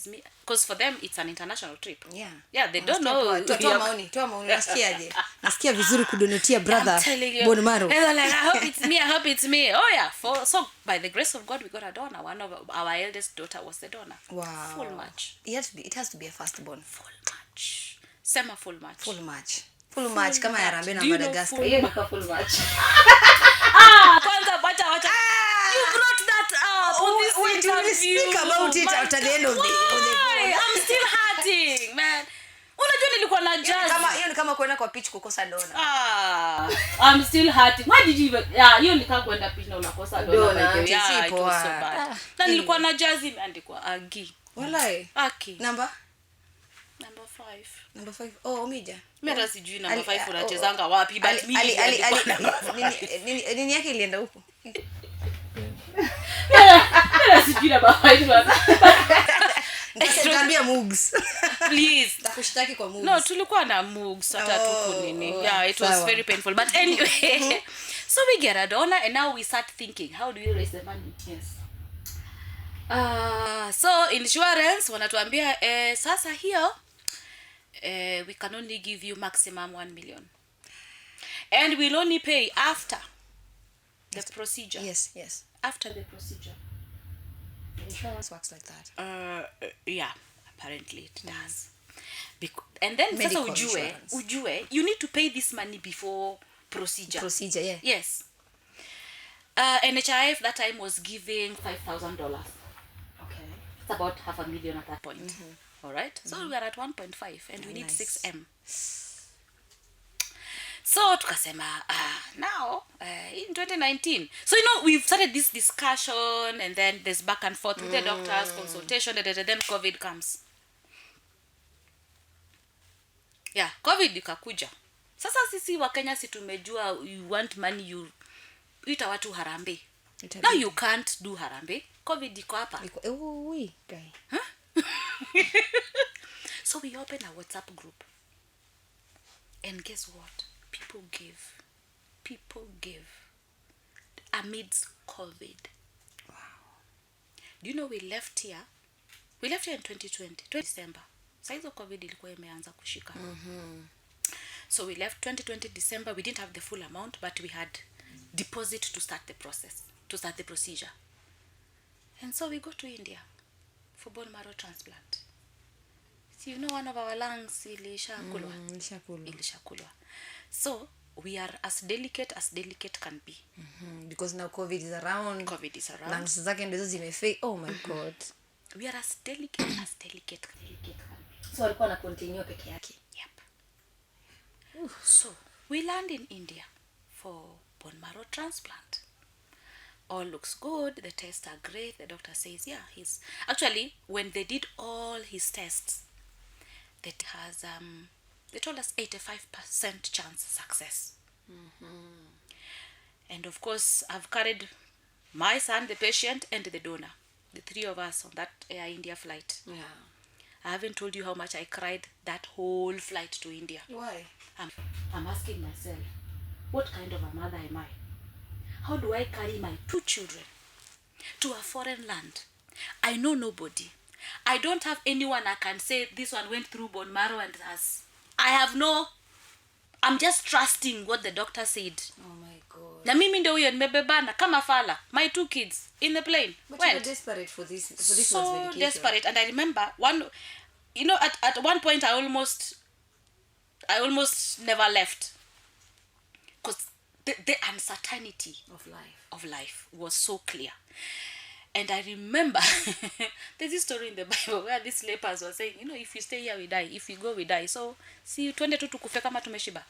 Speaker 1: me. Because for them, it's an international trip. Yeah, they don't know.
Speaker 2: Toa maoni, nasikiaje? Nasikia vizuri kudonatia brother bone marrow.
Speaker 1: And they're like, I hope it's me. Oh yeah. So by the grace of God, we got a donor. One of our eldest daughter was the donor.
Speaker 2: Wow.
Speaker 1: Full match.
Speaker 2: It has to be a firstborn.
Speaker 1: Full match. Full match.
Speaker 2: Full match kama ya Rambe na Madagascar.
Speaker 1: Hiyo ni full match. Kwanza wacha. You brought that up.
Speaker 2: Wait, we will speak about it after the end of the
Speaker 1: I'm still hurting, man. Unajua nilikuwa na jazz.
Speaker 2: Hiyo ni kama kwenda kwa pitch kukosa dona.
Speaker 1: I'm still hurting. Why did you even? Hiyo ni kama kwenda pitch na unakosa dona. It was so bad. Na nilikuwa na jazz imeandikwa Aggie.
Speaker 2: Walai.
Speaker 1: Aki.
Speaker 2: Number
Speaker 1: 5.
Speaker 2: Number 5. Oh, Omija.
Speaker 1: Mimi hata sijui number 5 unachezanga wapi, but mimi
Speaker 2: nini yake ilienda huko?
Speaker 1: Sijui number 5.
Speaker 2: Nitakwambia Mugs.
Speaker 1: Please.
Speaker 2: Takushtaki kwa Mugs.
Speaker 1: No, tulikuwa na Mugs hata tuko nini. Yeah, it was very painful. But anyway, so we get a donor and now we start thinking, how do we raise the money? Yes. So insurance wanatuambia sasa hiyo we can only give you maximum 1 million. And we'll only pay after the procedure.
Speaker 2: Yes.
Speaker 1: After the procedure.
Speaker 2: Insurance works like that.
Speaker 1: Yeah, apparently it does. And then
Speaker 2: Medical
Speaker 1: sasa ujue you need to pay this money before procedure.
Speaker 2: Yeah.
Speaker 1: Yes. NHIF that time was giving $5,000.
Speaker 2: Okay.
Speaker 1: It's about $500,000 at that point. All right. So we are at 1.5 and we need
Speaker 2: nice.
Speaker 1: 6M. So tukasema now in 2019. So we've started this discussion and then there's back and forth with the doctors, consultation, then COVID comes. Yeah, COVID ikakuja. Sasa sisi wa Kenya si tumejua you want money, you ita watu harambe. Now you can't do harambe. COVID iko hapa.
Speaker 2: Guy.
Speaker 1: So we open a WhatsApp group. And guess what? People give amidst COVID.
Speaker 2: Wow.
Speaker 1: Do you know we left here in 2020 December. Saizo COVID ilikuwa imeanza kushika. So we left 2020 December. We didn't have the full amount, but we had deposit to start the procedure. And so we go to India for bone marrow transplant. So one of our lungs ilishakulwa. So we are as delicate can be.
Speaker 2: Because now COVID is around. Lungs zake ndizo zimefake. Oh my God.
Speaker 1: We are as delicate can be.
Speaker 2: So alikuwa na continue peke yake.
Speaker 1: Yep. So we land in India for bone marrow transplant. All looks good. The tests are great. The doctor says, yeah, actually when they did all his tests, that has they told us 85% chance success. And of course I've carried my son, the patient, and the donor, the 3 of us on that Air India flight. I haven't told you how much I cried that whole flight to India.
Speaker 2: Why?
Speaker 1: I'm asking myself, what kind of a mother am I? how do I carry my 2 children to a foreign land? I know nobody. I don't have anyone I can say this one went through bone marrow and has. I'm just trusting what the doctor said.
Speaker 2: Oh my God.
Speaker 1: Na mimi ndio huyo nimebebana kama fala. My 2 kids in the plane.
Speaker 2: But you were desperate for this
Speaker 1: so
Speaker 2: one's medication.
Speaker 1: Desperate. And I remember at one point I almost never left, because the uncertainty of life was so clear. And I remember there's this story in the Bible where these lepers were saying, if you stay here we die, if we go we die, so see twende tu tukufe kama tumeshiba.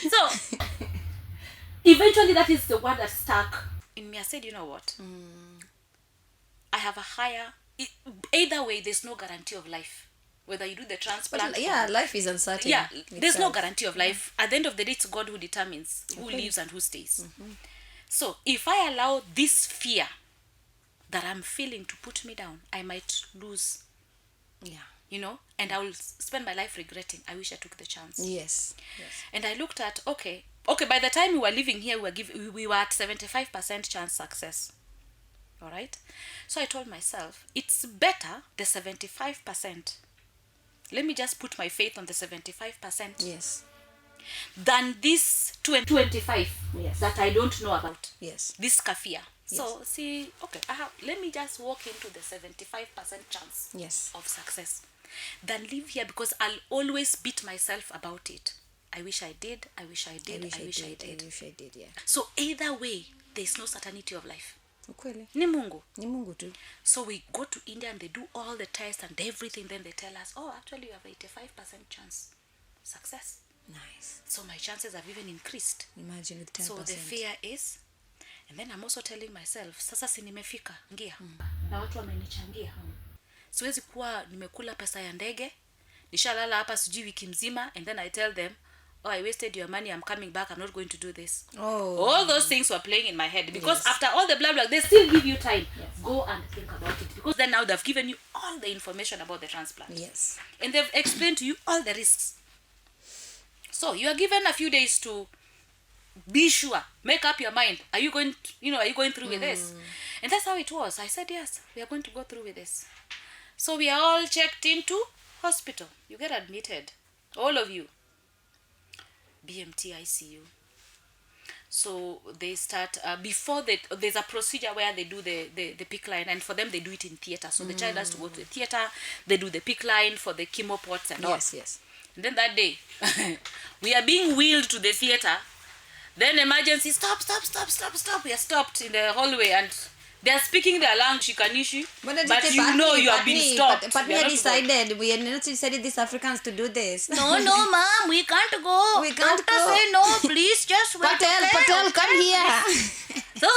Speaker 1: So eventually that is the word that stuck in me. I said, you know what, I have a higher, either way there's no guarantee of life, whether you do the transplant.
Speaker 2: But life is uncertain.
Speaker 1: There's no guarantee of life. At the end of the day, it's God who determines who lives and who stays. So if I allow this fear that I'm feeling to put me down, I might lose. And I will spend my life regretting. I wish I took the chance.
Speaker 2: Yes.
Speaker 1: And I looked at, okay, by the time we were living here, we were at 75% chance success. All right? So I told myself, it's better the 75%. Let me just put my faith on the 75%.
Speaker 2: Yes.
Speaker 1: Than this 25 that I don't know about.
Speaker 2: Yes.
Speaker 1: This kafia. So see, okay, let me just walk into the 75% chance of success. Than live here, because I'll always beat myself about it. I wish I did. I wish I did. Yeah. So either way, there's no certainty of life.
Speaker 2: Ukweli.
Speaker 1: Ni Mungu
Speaker 2: tu.
Speaker 1: So we go to India and they do all the tests and everything. Then they tell us, oh, actually you have 85% chance success.
Speaker 2: Nice.
Speaker 1: So my chances have even increased.
Speaker 2: Imagine with 10%.
Speaker 1: So the fear is, and then I'm also telling myself, sasa si nimefika ngia. Na watu wamenichangia. Siwezi kuwa nimekula pesa ya ndege, nishalala hapa sijui wiki mzima, and then I tell them, oh, I wasted your money, I'm coming back, I'm not going to do this. All those things were playing in my head, because after all the blah blah, they still give you time. Go and think about it, because then now they've given you all the information about the transplant. And they've explained to you all the risks. So you are given a few days to be sure, make up your mind. Are you going through with this? And that's how it was. I said, yes, we are going to go through with this. So we are all checked into hospital. You get admitted, all of you. BMT ICU. So they start before there's a procedure where they do the PICC line, and for them they do it in theater. So the child has to go to the theater. They do the PICC line for the chemo pots and all.
Speaker 2: Yes.
Speaker 1: And then that day, we are being wheeled to the theater. Then emergency, stop. We are stopped in the hallway, and they are speaking their language, Shikanishi. But you have been stopped.
Speaker 2: But we have not decided these Africans to do this.
Speaker 1: No, ma'am, we can't go.
Speaker 2: We can't
Speaker 1: Doctor
Speaker 2: go.
Speaker 1: Say no, please just wait.
Speaker 2: Patel, come here.
Speaker 1: So,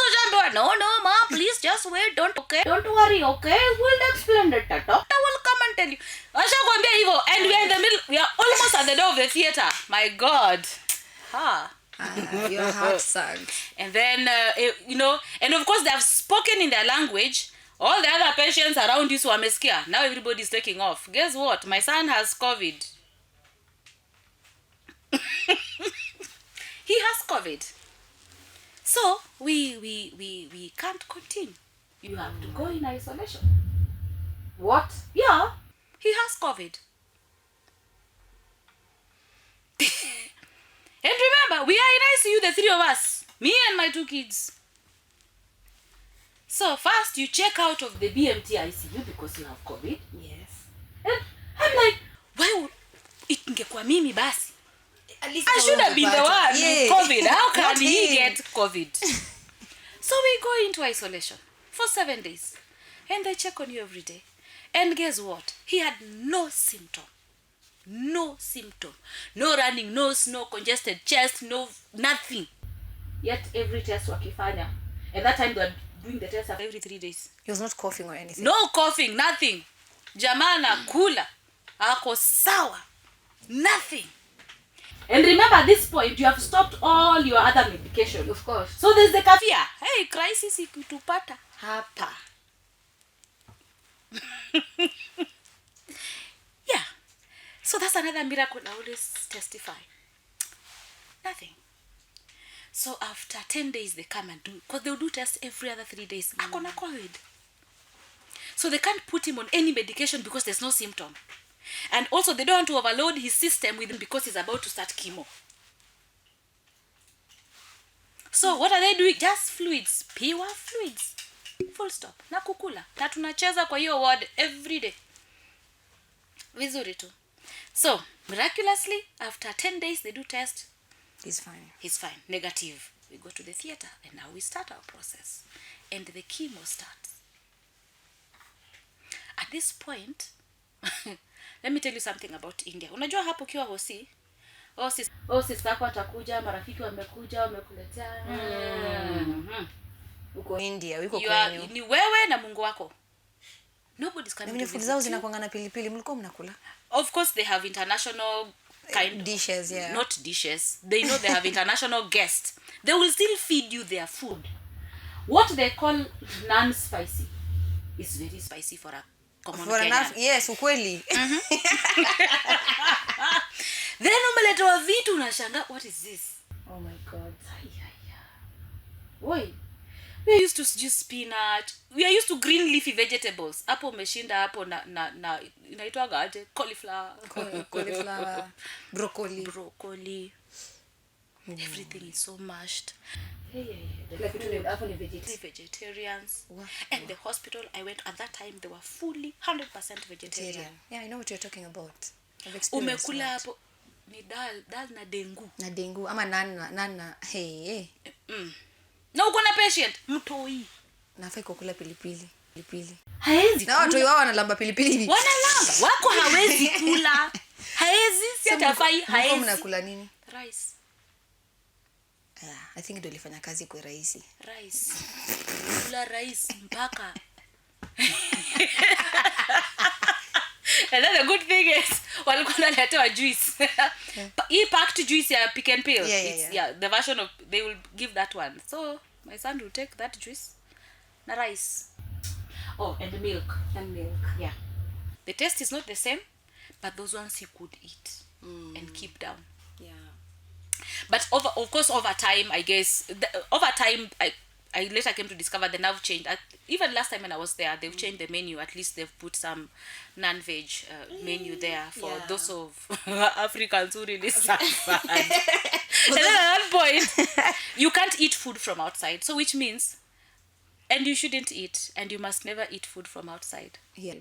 Speaker 1: no, ma'am, please just wait. Don't worry, okay? We'll explain it. The doctor will come and tell you. And we are in the middle. We are almost at the door of the theater. My God.
Speaker 2: Your heart sank.
Speaker 1: And then, and of course they have spoken in their language. All the other patients around you who are meskia. Now everybody is taking off. Guess what? My son has COVID. He has COVID. So we can't continue. You have to go in isolation. What? Yeah, he has COVID. And remember, we are in ICU, the 3 of us. Me and my 2 kids. So first you check out of the BMT ICU because you have COVID.
Speaker 2: Yes.
Speaker 1: And I'm like, why would it ingekuwa mimi basi?
Speaker 2: At least
Speaker 1: I should have been the one with COVID. How can he
Speaker 2: him.
Speaker 1: get COVID? So we go into isolation for 7 days. And they check on you every day. And guess what? He had no symptom. No running nose, no congested chest, no nothing. Yet every test wakifanya. And that time they were doing the test every 3 days.
Speaker 2: He was not coughing or anything.
Speaker 1: No coughing, nothing. Jamana kula. Ako sawa. Nothing. And remember, at this point, you have stopped all your other medication.
Speaker 2: Of course.
Speaker 1: So there's the kafia. Hey, crisis ikitupata hapa. Yeah. So that's another miracle I always testify. Nothing. So after 10 days they come and do, because they'll do tests every other 3 days. Akona COVID. So they can't put him on any medication because there's no symptom. And also they don't want to overload his system with him because he's about to start chemo. So what are they doing? Just fluids. Pure fluids. Full stop. Na kukula. Na tunacheza kwa hiyo ward every day. Vizuri tu. So, miraculously, after 10 days they do test.
Speaker 2: He's fine.
Speaker 1: He's fine. Negative. We go to the theater and now we start our process. And the chemo starts. At this point, let me tell you something about India. Unajua hapo kiwa hosi, sister yako atakuja, marafiki wamekuja, wamekuletea.
Speaker 2: Uko India, uko
Speaker 1: kwenyu. Ni wewe na Mungu wako. Nobody's coming to visit you.
Speaker 2: Food zao zinakuanga na pilipili, mlikuwa mnakula?
Speaker 1: Of course they have international kind
Speaker 2: dishes, yeah.
Speaker 1: Not dishes. They know they have international guests. They will still feed you their food. What they call non-spicy is very spicy for a common Kenyan.
Speaker 2: Yes, ukweli.
Speaker 1: Then umeletewa vitu unashanga, what is this? Oh my god. Why? We are used to just spinach. We are used to green leafy vegetables. Hapo umeshinda hapo na inaitwa aje? Cauliflower. Broccoli. Everything is so mashed. Like vegetarians.
Speaker 2: Wow.
Speaker 1: And the hospital I went at that time, they were fully 100% vegetarian.
Speaker 2: Yeah, I know what you're talking about. I've experienced
Speaker 1: Umekula hapo ni dal na dengu.
Speaker 2: Na dengu ama nana. Hey.
Speaker 1: Na uko na patient mtoi.
Speaker 2: Nafai kukula pilipili.
Speaker 1: Haezi.
Speaker 2: Na watu wao wanalamba pilipili.
Speaker 1: Wanalamba. Wako hawezi kula. Haezi. Sitafai haezi.
Speaker 2: Mnakula nini?
Speaker 1: Rice.
Speaker 2: Yeah, I think ndio ilifanya kazi kwa rahisi.
Speaker 1: Rice. Kula rice mpaka. And then the good thing is walikuwa wanaletewa juice. He packed juice ya Pick and Peel.
Speaker 2: Yeah.
Speaker 1: The version of, they will give that one. So my son will take that juice na rice. Oh, and milk. Yeah. The taste is not the same, but those ones he could eat and keep down.
Speaker 2: Yeah.
Speaker 1: But over time, I guess I later came to discover the nerve changed. Even last time when I was there, they've changed the menu. At least they've put some non-veg menu there for those of Africans who really suffer. And then at that point, you can't eat food from outside. So which means, and you shouldn't eat, and you must never eat food from outside.
Speaker 2: Yeah.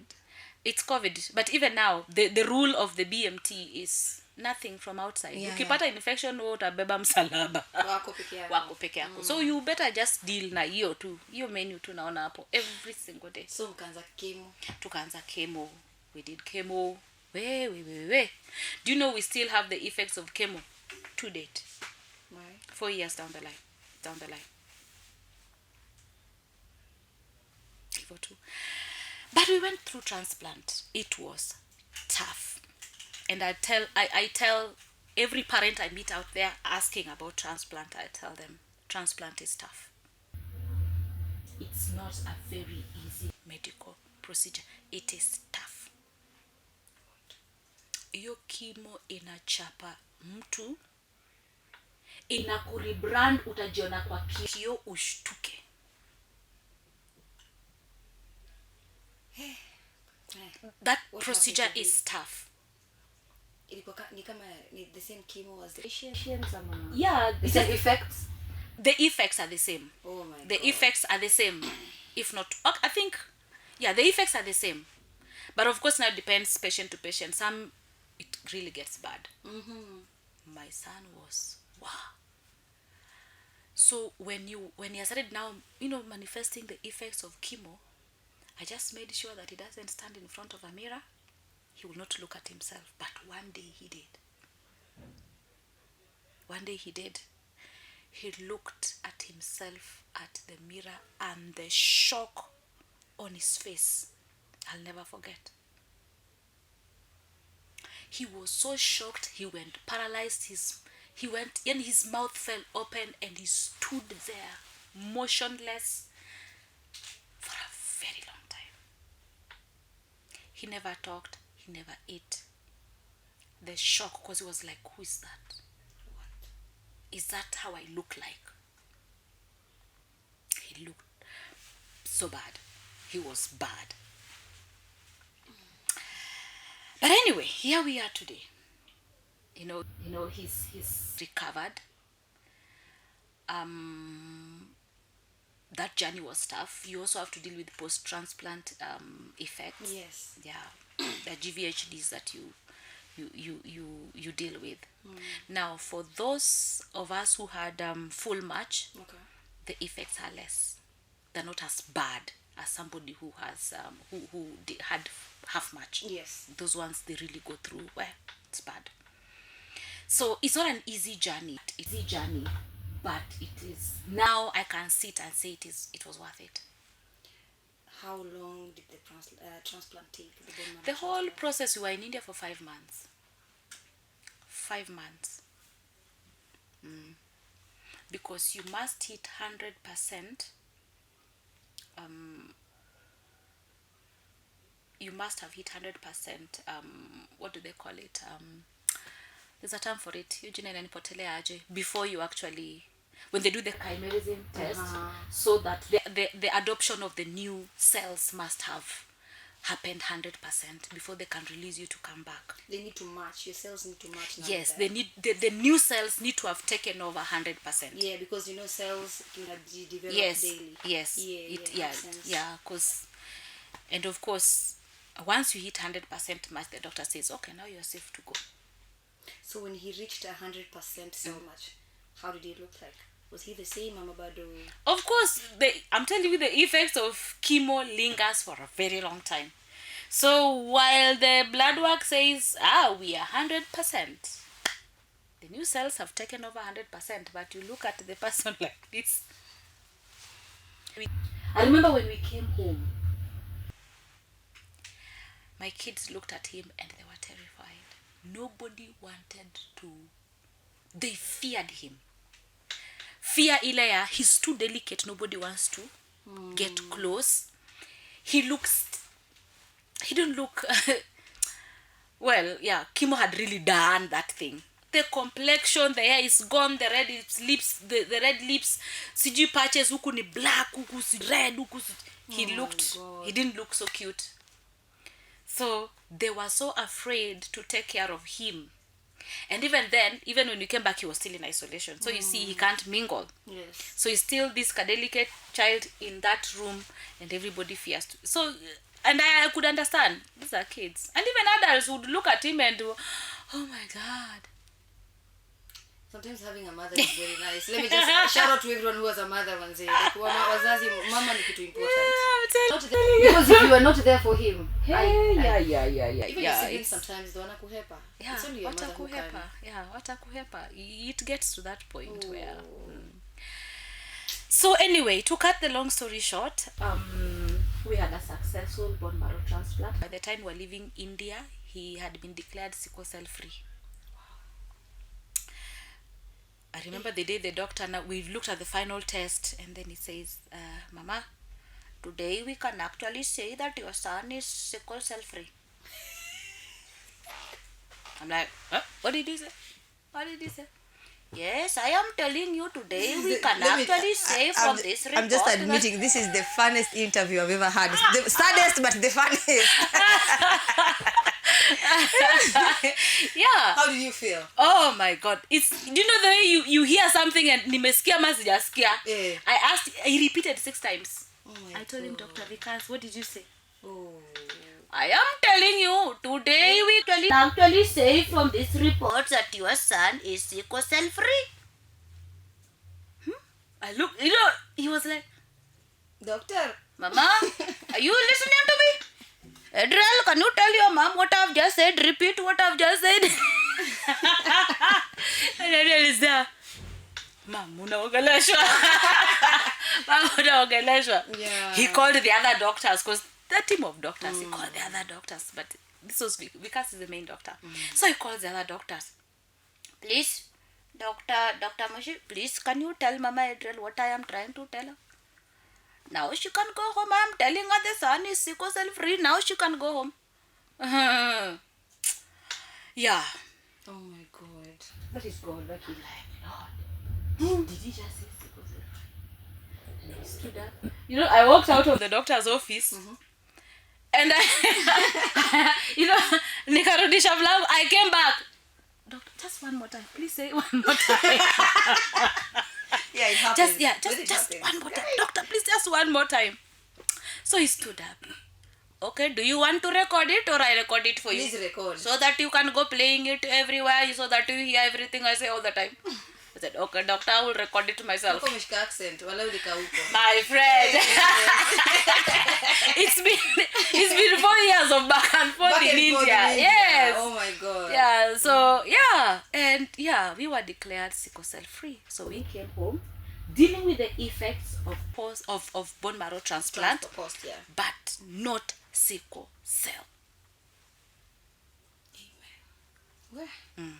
Speaker 1: It's COVID. But even now, the rule of the BMT is nothing from outside. Ukipata infection utabeba msalaba wako peke yako. So you better just deal na hiyo tu. Hiyo menu tu naona hapo every single day.
Speaker 2: So
Speaker 1: tukaanza chemo. We did chemo. We. Do you know we still have the effects of chemo to date?
Speaker 2: Right.
Speaker 1: 4 years down the line. But we went through transplant. It was tough. And I tell every parent I meet out there asking about transplant, I tell them, transplant is tough. It's not a very easy medical procedure. It is tough. Hiyo chemo inachapa mtu, inakurebrand, utajiona kwa kioo ushtuke. That procedure is tough.
Speaker 2: The same chemo as the patients.
Speaker 1: Yeah,
Speaker 2: the same effects.
Speaker 1: The effects are the same.
Speaker 2: Oh my God.
Speaker 1: The effects are the same. If not, I think, the effects are the same. But of course now it depends patient to patient. Some, it really gets bad. My son was, wow. So when he started now, manifesting the effects of chemo, I just made sure that he doesn't stand in front of a mirror. He will not look at himself. But one day he did. He looked at himself at the mirror, and the shock on his face, I'll never forget. He was so shocked, he went paralyzed. His mouth fell open, and he stood there motionless for a very long time. He never talked, he never ate. The shock, because he was like, who is that? What? is that how I look like? He looked so bad. He was bad. But anyway, here we are today. He's recovered. That journey was tough. You also have to deal with post-transplant effects.
Speaker 2: Yes.
Speaker 1: Yeah, the GVHDs that you deal with. Now, for those of us who had full match,
Speaker 2: Okay.
Speaker 1: the effects are less. They're not as bad as somebody who has had half match.
Speaker 2: Yes.
Speaker 1: Those ones, they really go through. Well, it's bad. So it's not an easy journey. But it is. Now I can sit and say it was worth it.
Speaker 2: How long did the transplant take? The bone marrow
Speaker 1: The whole
Speaker 2: transplant?
Speaker 1: process, we were in India for 5 months. 5 months. Because you must hit 100%. You must have hit 100%. What do they call it? There's a term for it. Eugene inanipotelea aje. Before you actually, when they do the chimerism test, so that the adoption of the new cells must have happened 100% before they can release you to come back.
Speaker 2: They need to match. Your cells need to match. Now
Speaker 1: Yes,
Speaker 2: with
Speaker 1: they
Speaker 2: that.
Speaker 1: need the new cells need to have taken over 100%.
Speaker 2: Yeah, because cells can develop
Speaker 1: Yes,
Speaker 2: daily.
Speaker 1: yes,
Speaker 2: makes sense.
Speaker 1: yeah, because, and of course, once you hit 100% match, the doctor says, okay, now you're safe to go.
Speaker 2: So when he reached 100% cell match, how did he look like? Was he the same, Amabado?
Speaker 1: Of course, I'm telling you, the effects of chemo lingers for a very long time. So while the blood work says, we are 100%, the new cells have taken over 100%, but you look at the person like this. I remember when we came home, my kids looked at him and they were terrified. Nobody wanted to. They feared him. Fear ile ya, he's too delicate, nobody wants to get close. He didn't look well, yeah, chemo had really done that thing. The complexion, the hair is gone, the red lips, the red lips, sijui patches, huku ni black, huku si red, huku si... He didn't look so cute. So they were so afraid to take care of him. And even then, even when we came back, he was still in isolation. So you see, he can't mingle.
Speaker 2: Yes.
Speaker 1: So he's still this delicate child in that room, and everybody fears to. So, and I could understand. These are kids. And even adults would look at him and do, oh my God.
Speaker 2: Sometimes having a mother is very nice. Let me just shout out to everyone who has a mother once. Like, wazazi, mama ni kitu important. Because if you are not there for him,
Speaker 1: Yeah.
Speaker 2: even your siblings
Speaker 1: It's,
Speaker 2: sometimes they wanakuhepa.
Speaker 1: yeah,
Speaker 2: It's only your mother who can.
Speaker 1: watakuhepa. It gets to that point where. So anyway, to cut the long story short, we had a successful bone marrow transplant. By the time we were leaving India, he had been declared sickle cell free. I remember the day the doctor, now we looked at the final test, and then he says, Mama, today we can actually say that your son is sickle cell free. I'm like, huh? What did he say? Yes, I am telling you today we can actually say from this report.
Speaker 2: I'm just admitting this is the funniest interview I've ever had. The saddest but the funniest.
Speaker 1: Yeah.
Speaker 2: How did you feel?
Speaker 1: Oh my God. It's, you know the way you hear something and nimesikia ama sijasikia?
Speaker 2: Yeah.
Speaker 1: I repeated 6 times.
Speaker 2: Oh my
Speaker 1: I told him, Dr. Vikas, what did you say?
Speaker 2: Oh.
Speaker 1: I am telling you, today we actually say from this report that your son is sickle cell free. I look, he was like,
Speaker 2: Doctor.
Speaker 1: Mama, are you listening to me? Adriel, can you tell your mom what I've just said? Repeat what I've just said. And Adriel is there. Mom, unaongeleshwa.
Speaker 2: Yeah.
Speaker 1: He called the other doctors, because the team of doctors, he called the other doctors, but this was Vikas is the main doctor. So he called the other doctors. Please, Dr. Moshi, please, can you tell Mama Adriel what I am trying to tell her? Now she can go home. I am telling her the son is sickle cell free. Now she can go home. Yeah.
Speaker 2: Oh my God.
Speaker 1: That is God. That is like, Lord, did he just say sickle cell? And I stood up. You know, I walked out of the doctor's office. And I, nikarudisha mlango. I came back. Doctor, just one more time. Please say one more time.
Speaker 2: Yeah, it happens.
Speaker 1: Just one more time. Doctor, please, just one more time. So he stood up. Okay, do you want to record it or I record it for you?
Speaker 2: Please record.
Speaker 1: So that you can go playing it everywhere, so that you hear everything I say all the time. I said, okay, doctor, I will record it myself.
Speaker 2: Accent.
Speaker 1: My friend. It's been 4 years of back and forth in India. Yes.
Speaker 2: Oh my God.
Speaker 1: Yeah, so yeah. And yeah, we were declared sickle cell free. So we came home dealing with the effects of bone marrow transplant, but not sickle cell.
Speaker 2: Amen.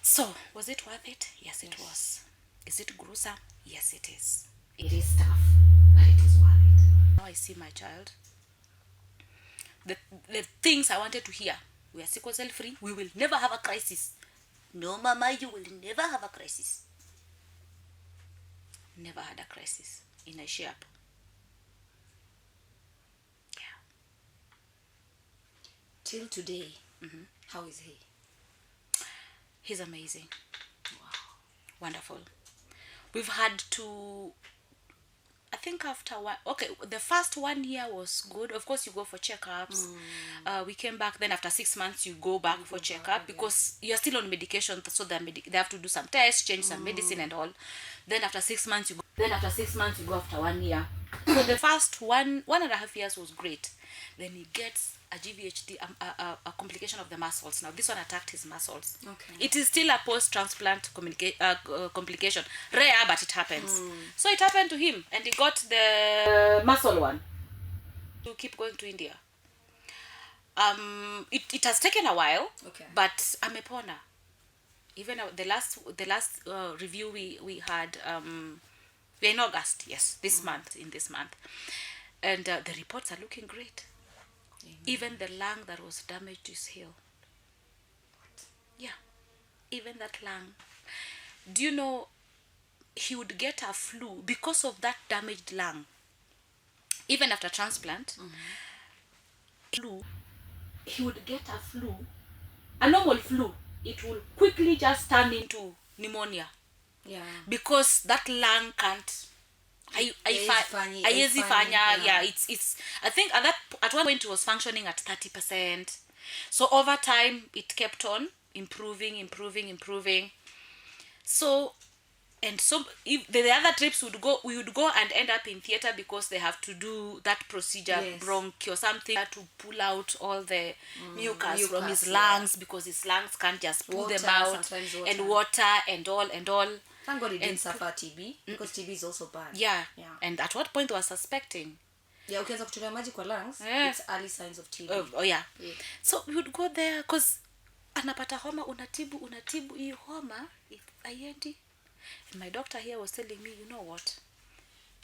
Speaker 1: So, was it worth it? Yes, it was. Is it gruesome? Yes, it is. It is tough, but it is worth it. Now I see my child. The things I wanted to hear. We are sickle cell free. We will never have a crisis. No, Mama, you will never have a crisis. Never had a crisis in a shape. Yeah.
Speaker 2: Till today, how is he?
Speaker 1: He's amazing. Wow. Wonderful. We've had to, I think after one, okay, the first 1 year was good. Of course, you go for checkups. We came back, then after 6 months, you go back for checkup because you're still on medication, so they have to do some tests, change some medicine and all. Then after 6 months, you go after 1 year. So the first 1.5 years was great. Then he gets a GVHD, a complication of the muscles. Now this one attacked his muscles.
Speaker 2: Okay.
Speaker 1: It is still a post-transplant complication. Rare, but it happens. So it happened to him, and he got the muscle one. To keep going to India. It has taken a while.
Speaker 2: Okay.
Speaker 1: But amepona. Even the last review we had we're in August. Yes, in this month, and the reports are looking great. Even the lung that was damaged is healed. Yeah, even that lung. Do you know he would get a flu because of that damaged lung? Even after transplant, he would get a flu, a normal flu. It will quickly just turn into pneumonia. Yeah. Because that lung can't. It's I think at one point it was functioning at 30%. So over time it kept on improving. So if the other trips we would go and end up in theater because they have to do that procedure, bronchi or something, to pull out all the mucus from his lungs, because his lungs can't just pull them out, and water and all.
Speaker 2: Thank God he didn't suffer TB, because TB is also bad.
Speaker 1: Yeah. And at what point they were suspecting?
Speaker 2: Yeah, ukianza kutoka maji kwa lungs, it's early signs of TB.
Speaker 1: Yeah. So we would go there because anapata homa, unatibu hii homa haiendi. And my doctor here was telling me, you know what?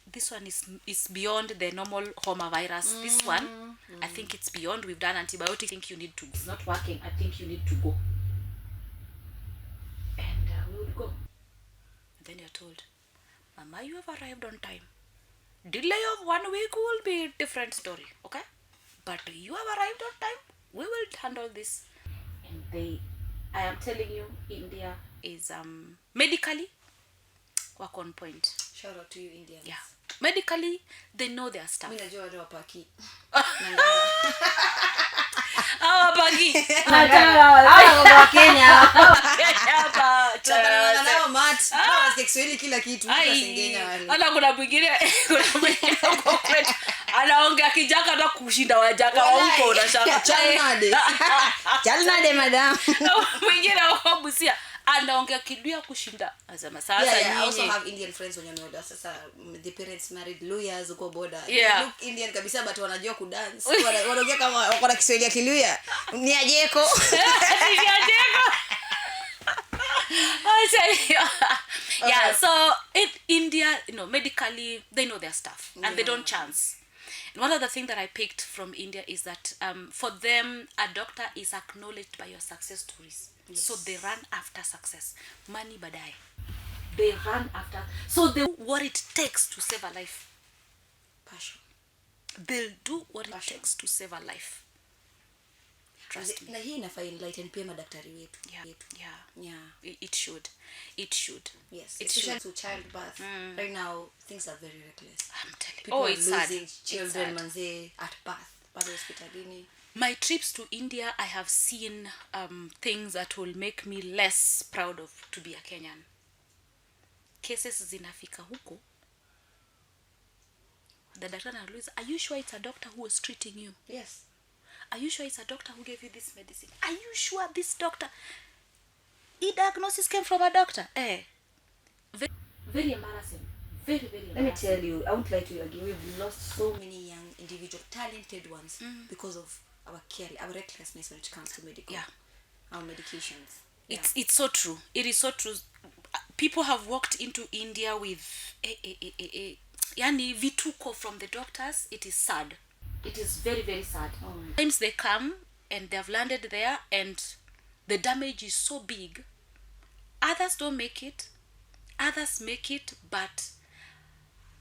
Speaker 1: This one is beyond the normal homa virus. This one, I think it's beyond. We've done antibiotics. I think you need to. It's not working. I think you need to go. And we would go. Then you're told, Mama, you have arrived on time. Delay of 1 week will be a different story, okay? But you have arrived on time. We will handle this. And I am telling you, India is medically work on point.
Speaker 2: Shout out to you, Indians.
Speaker 1: Yeah. Medically, they know their stuff.
Speaker 2: Mimi najua watu wapaki.
Speaker 1: Wapaki.
Speaker 2: Wa Kenya.
Speaker 1: Hapa.
Speaker 2: Nao mat. Kiswahili kila kitu. Tunasengenya wale.
Speaker 1: Ana kuna mwingine huko kwetu. Anaongea kijaka na kushinda wajaka wa huko, unashaka.
Speaker 2: Chalnade madam.
Speaker 1: Mwingine huko Busia anaongea Kiluya kushinda. Anasema sasa nyinyi.
Speaker 2: I also have Indian friends wenye wameoda. Sasa the parents married lawyers uko border.
Speaker 1: Yeah.
Speaker 2: They look Indian kabisa, but wanajua kudance. Wanaongea kama wako na Kiswahili ya Kiluya. Ni ajeko.
Speaker 1: Ni ajeko. Yeah, so in India, medically they know their stuff, and they don't chance. one of the things that I picked from India is that for them, a doctor is acknowledged by your success stories.
Speaker 2: Yes.
Speaker 1: So they run after success. Money badai. They run after. So they do what it takes to save a life.
Speaker 2: Passion.
Speaker 1: They'll do what it
Speaker 2: Passion.
Speaker 1: takes to save a life. Trust me.
Speaker 2: Na hii inafaa enlighten pia madaktari wetu.
Speaker 1: Yeah. It should. It should.
Speaker 2: Yes.
Speaker 1: It
Speaker 2: Especially
Speaker 1: should.
Speaker 2: to childbirth. Right now, things are very reckless.
Speaker 1: I'm telling you.
Speaker 2: People are
Speaker 1: It's sad.
Speaker 2: losing children,
Speaker 1: It's sad.
Speaker 2: manze, at birth. Pale hospitalini.
Speaker 1: My trips to India, I have seen things that will make me less proud of to be a Kenyan. Cases zinafika huko. The doctor anauliza, are you sure it's a doctor who was treating you?
Speaker 2: Yes.
Speaker 1: Are you sure it's a doctor who gave you this medicine? Are you sure this doctor? The diagnosis came from a doctor. Very, very embarrassing. Very, very embarrassing.
Speaker 2: Let me tell you, I won't lie to you again. We've lost so many young individual, talented ones because of our care, our recklessness when it comes to medical.
Speaker 1: Yeah.
Speaker 2: Our medications.
Speaker 1: It's so true. It is so true. People have walked into India with yani vituko from the doctors. It is sad. It is very, very sad. Sometimes they come and they've landed there and the damage is so big. Others don't make it. Others make it, but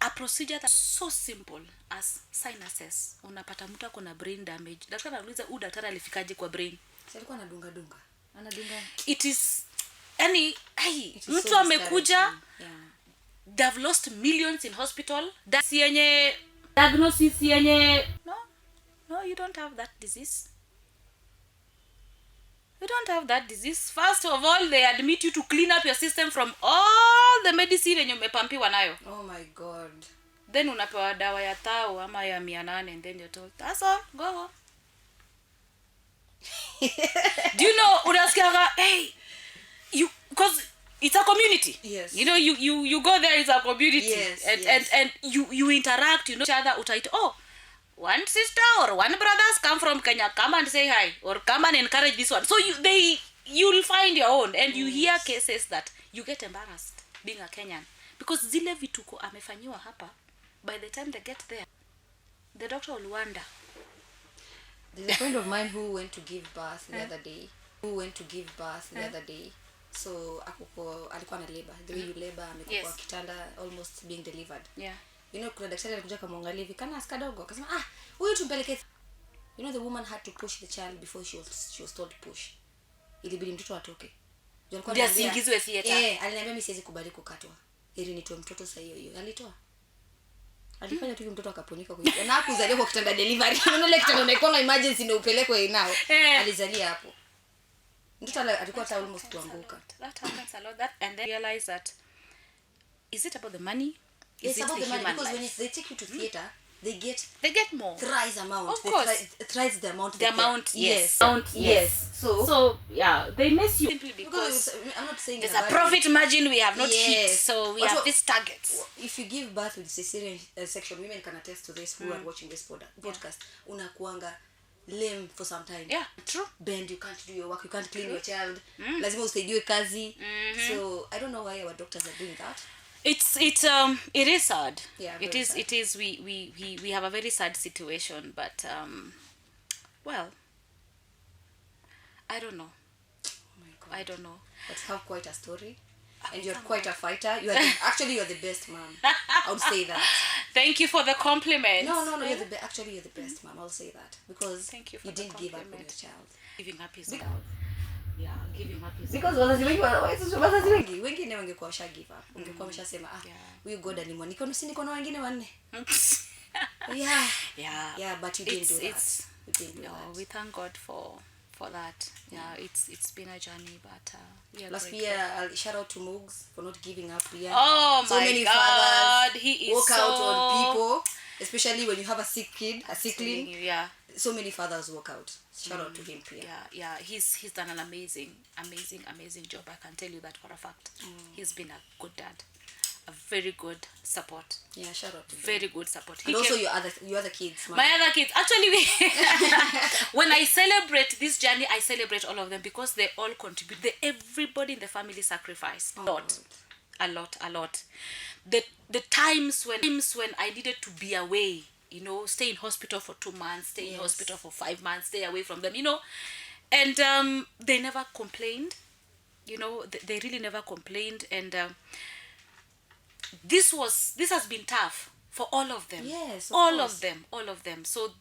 Speaker 1: a procedure that's so simple as sinuses. Unapata mtu ako na brain damage. Daktari anauliza huyu daktari alifikaje kwa brain?
Speaker 2: Sasa alikuwa anadunga. Anadunga.
Speaker 1: It is mtu amekuja. They've lost millions in hospital. That's yenye diagnosis yenye no, you don't have that disease. You don't have that disease. First of all, they admit you to clean up your system from all the medicine yenye umepampiwa nayo.
Speaker 2: Oh my God.
Speaker 1: Then unapewa dawa ya thao ama ya 800 and then you're told, that's all, go home. Do you know, unasikiaga, you, because it's a community.
Speaker 2: Yes.
Speaker 1: You know, you go there, it's a community.
Speaker 2: Yes,
Speaker 1: and you interact, you know each other, one sister or one brothers come from Kenya, come and say hi or come and encourage this one. So you'll find your own, and you hear cases that you get embarrassed being a Kenyan because zile vituko amefanyiwa hapa. By the time they get there, the doctor will wonder.
Speaker 2: There's a friend of mine who went to give birth the other day. So alikuwa na labor. The way you labor, amekuwa kitanda almost being delivered.
Speaker 1: Yeah.
Speaker 2: You know, kuna daktari alikuja kamwangalia hivi kana askadogo akasema huyu tumpeleke. You know, the woman had to push the child before she was told to push. Ilibidi mtoto atoke.
Speaker 1: Ndio asiingizwe theater.
Speaker 2: Aliniambia mimi siwezi kubali kukatwa. Ili nitoe mtoto saa hiyo. Alitoa. Alifanya tu mtoto akaponika kwa. Na hakuzalia kwa kitanda delivery. Unaona ile kitanda unaikona emergency ndio upelekwe nao. Alizalia hapo. Mtoto alikuwa almost kuanguka.
Speaker 1: That happens a lot, and then realize that is it about the money?
Speaker 2: It's about the money because when they take you to theater, they get
Speaker 1: more.
Speaker 2: Thrice amount.
Speaker 1: Of course.
Speaker 2: Thrice the amount.
Speaker 1: The amount, yes.
Speaker 2: Yes.
Speaker 1: So yeah, they miss you simply
Speaker 2: because I'm not saying
Speaker 1: there's a profit margin we have not hit, so we have these targets.
Speaker 2: If you give birth with cesarean section, women can attest to this who are watching this podcast. Unakuanga lame for some time.
Speaker 1: Yeah, true.
Speaker 2: Bend, you can't do your work, you can't clean your child. Lazima usaidiwe kazi. So I don't know why our doctors are doing that.
Speaker 1: It is sad.
Speaker 2: Yeah,
Speaker 1: it is we have a very sad situation, but well, I don't know.
Speaker 2: Oh my God.
Speaker 1: I don't know.
Speaker 2: But you have quite a story. And you're quite a fighter. You're the best mom. I would say that.
Speaker 1: Thank you for the compliment.
Speaker 2: No, you're the best mom. I'll say that because
Speaker 1: thank you for
Speaker 2: you didn't give up on your child.
Speaker 1: Giving up is yeah, giving up is
Speaker 2: because wazazi wengi wengine wangekuwa washa give up. Ungekuwa wameshasema huyu God alimwa niko na wengine wanne. Yeah, but you didn't do that. You didn't do that.
Speaker 1: We thank God for that. Yeah, it's been a journey, but
Speaker 2: last year I'll shout out to Mugs for not giving up here.
Speaker 1: Oh
Speaker 2: so
Speaker 1: my
Speaker 2: many
Speaker 1: God,
Speaker 2: fathers
Speaker 1: he is
Speaker 2: walk out on people, especially when you have a sickling.
Speaker 1: Yeah.
Speaker 2: So many fathers walk out. Shout out to him, Priya.
Speaker 1: Yeah. He's done an amazing job. I can tell you that for a fact. He's been a good dad, a very good support.
Speaker 2: Yeah, shout out to him.
Speaker 1: Very good support.
Speaker 2: And also your other kids.
Speaker 1: My other kids. Actually, when I celebrate this journey, I celebrate all of them because they all contribute. Everybody in the family sacrificed a lot. The times when I needed to be away you know, stay in hospital for 2 months, stay in hospital for 5 months, stay away from them, you know. And they never complained, you know, they really never complained. And this has been tough for all of them.
Speaker 2: Yes,
Speaker 1: all of them. So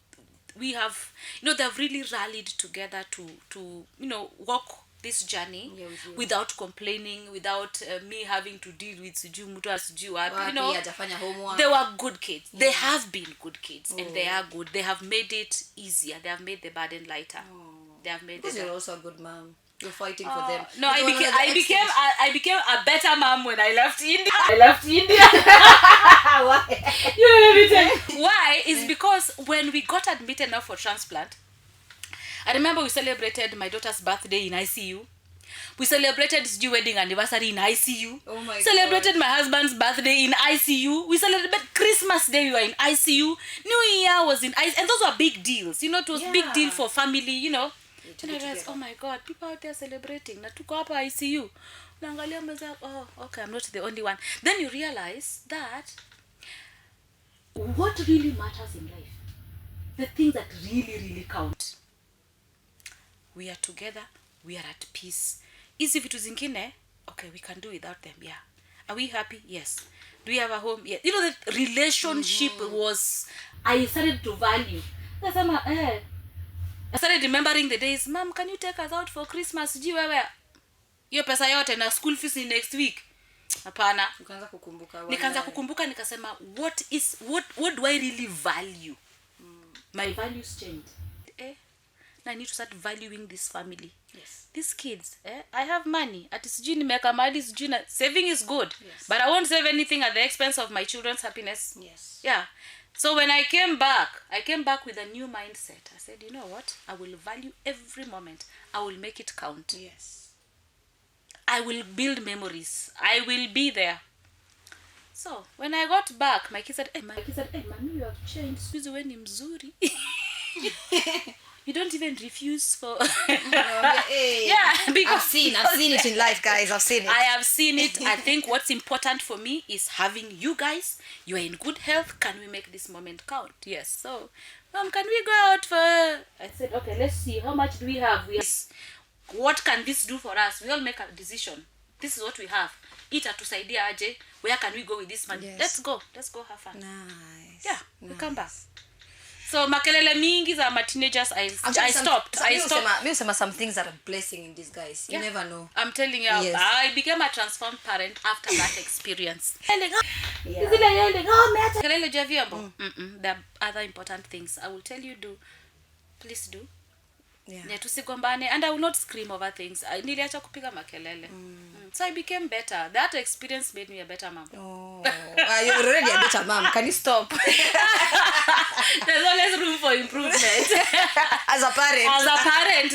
Speaker 1: we have, you know, they've really rallied together to you know, walk this journey without complaining, without me having to deal with sijui mtu asijui wapi, you know. They were good kids. They have been good kids, and they are good. They have made it easier. They have made the burden lighter. They have made
Speaker 2: because
Speaker 1: it.
Speaker 2: You're also a good mom. You're fighting for them.
Speaker 1: No, I became a better mom when I left India.
Speaker 2: Why?
Speaker 1: You know everything. Why? Is because when we got admitted now for transplant, I remember we celebrated my daughter's birthday in ICU. We celebrated his wedding anniversary in ICU.
Speaker 2: Oh my
Speaker 1: Celebrated my husband's birthday in ICU. We celebrated Christmas Day, we were in ICU. New Year was in ICU. And those were big deals. You know, it was big deal for family, you know. And I realized, oh my God, people out there celebrating. Na tuko hapa ICU. Naangalia meza, oh, okay, I'm not the only one. Then you realize that what really matters in life, the things that really count, we are together, we are at peace. Easy vitu zingine, okay, we can do without them, yeah. Are we happy? Yes. Do we have a home? Yeah. You know, the relationship was, I started to value. I started remembering the days, Mom, can you take us out for Christmas? Sijui wewe hiyo pesa yote na school fees in next week. Hapana. Nikaanza kukumbuka nikasema, what do I really value? My values changed. I need to start valuing this family. Yes. These kids, I have money. At sijui nimeka mali sijui na saving is good. Yes. But I won't save anything at the expense of my children's happiness. Yes. Yeah. So when I came back with a new mindset. I said, you know what? I will value every moment. I will make it count. Yes. I will build memories. I will be there. So when I got back, my kids said, hey, Mommy, you have changed. Squeeze when I'm mzuri. You don't even refuse for yeah, because
Speaker 2: I've seen it in life, guys. I've seen it.
Speaker 1: I have seen it. I think what's important for me is having you guys. You are in good health. Can we make this moment count? Yes. So, Mom, can we go out for? I said, okay, let's see. How much do we have? What can this do for us? We all make a decision. This is what we have. Ita tusaidia aje. Where can we go with this money? Yes. Let's go have fun.
Speaker 2: Nice.
Speaker 1: Yeah, we come back. So makelele mingi za ma teenagers, I stopped.
Speaker 2: Me some things that are blessing in disguise. You never know.
Speaker 1: I'm telling you, yes. I became a transformed parent after that experience. There are other important things I will tell you, please do. Yeah, tusigombane, and I will not scream over things. Niliacha kupiga makelele. So I became better. That experience made me a better mom.
Speaker 2: Oh, you're already a better mom. Can you stop?
Speaker 1: There's always room for improvement.
Speaker 2: As a parent,